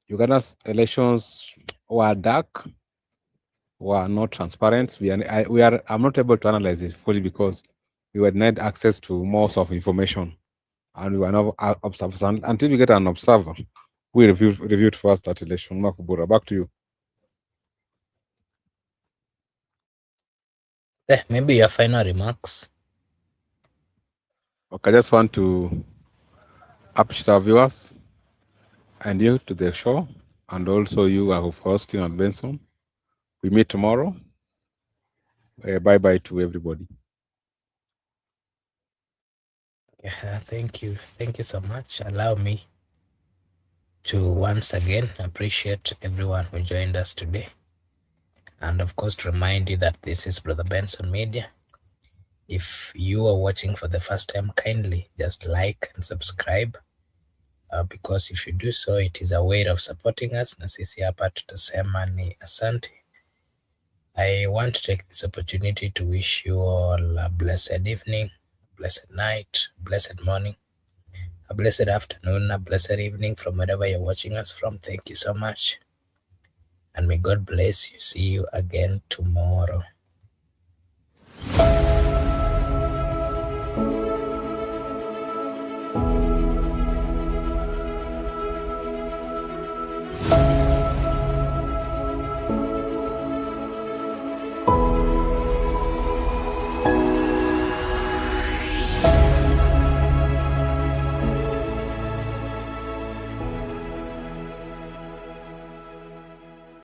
Uganda's elections were dark, were not transparent. I'm not able to analyze it fully because we were denied access to most of information. and we were not observers. And until we get an observer, we reviewed first that election. Makubura, back to you. Maybe your final remarks. Okay, I just want to appreciate our viewers and you to the show, and also you are hosting and Benson. We meet tomorrow. Bye bye to everybody. Yeah, thank you. Thank you so much. Allow me to once again appreciate everyone who joined us today. And of course, to remind you that this is Brother Benson Media. If you are watching for the first time, kindly just like and subscribe, because if you do so, it is a way of supporting us. Na sisi hapa tutasema ni asante. I want to take this opportunity to wish you all a blessed evening, blessed night, blessed morning, a blessed afternoon, a blessed evening from wherever you're watching us from. Thank you so much. And may God bless you. See you again tomorrow.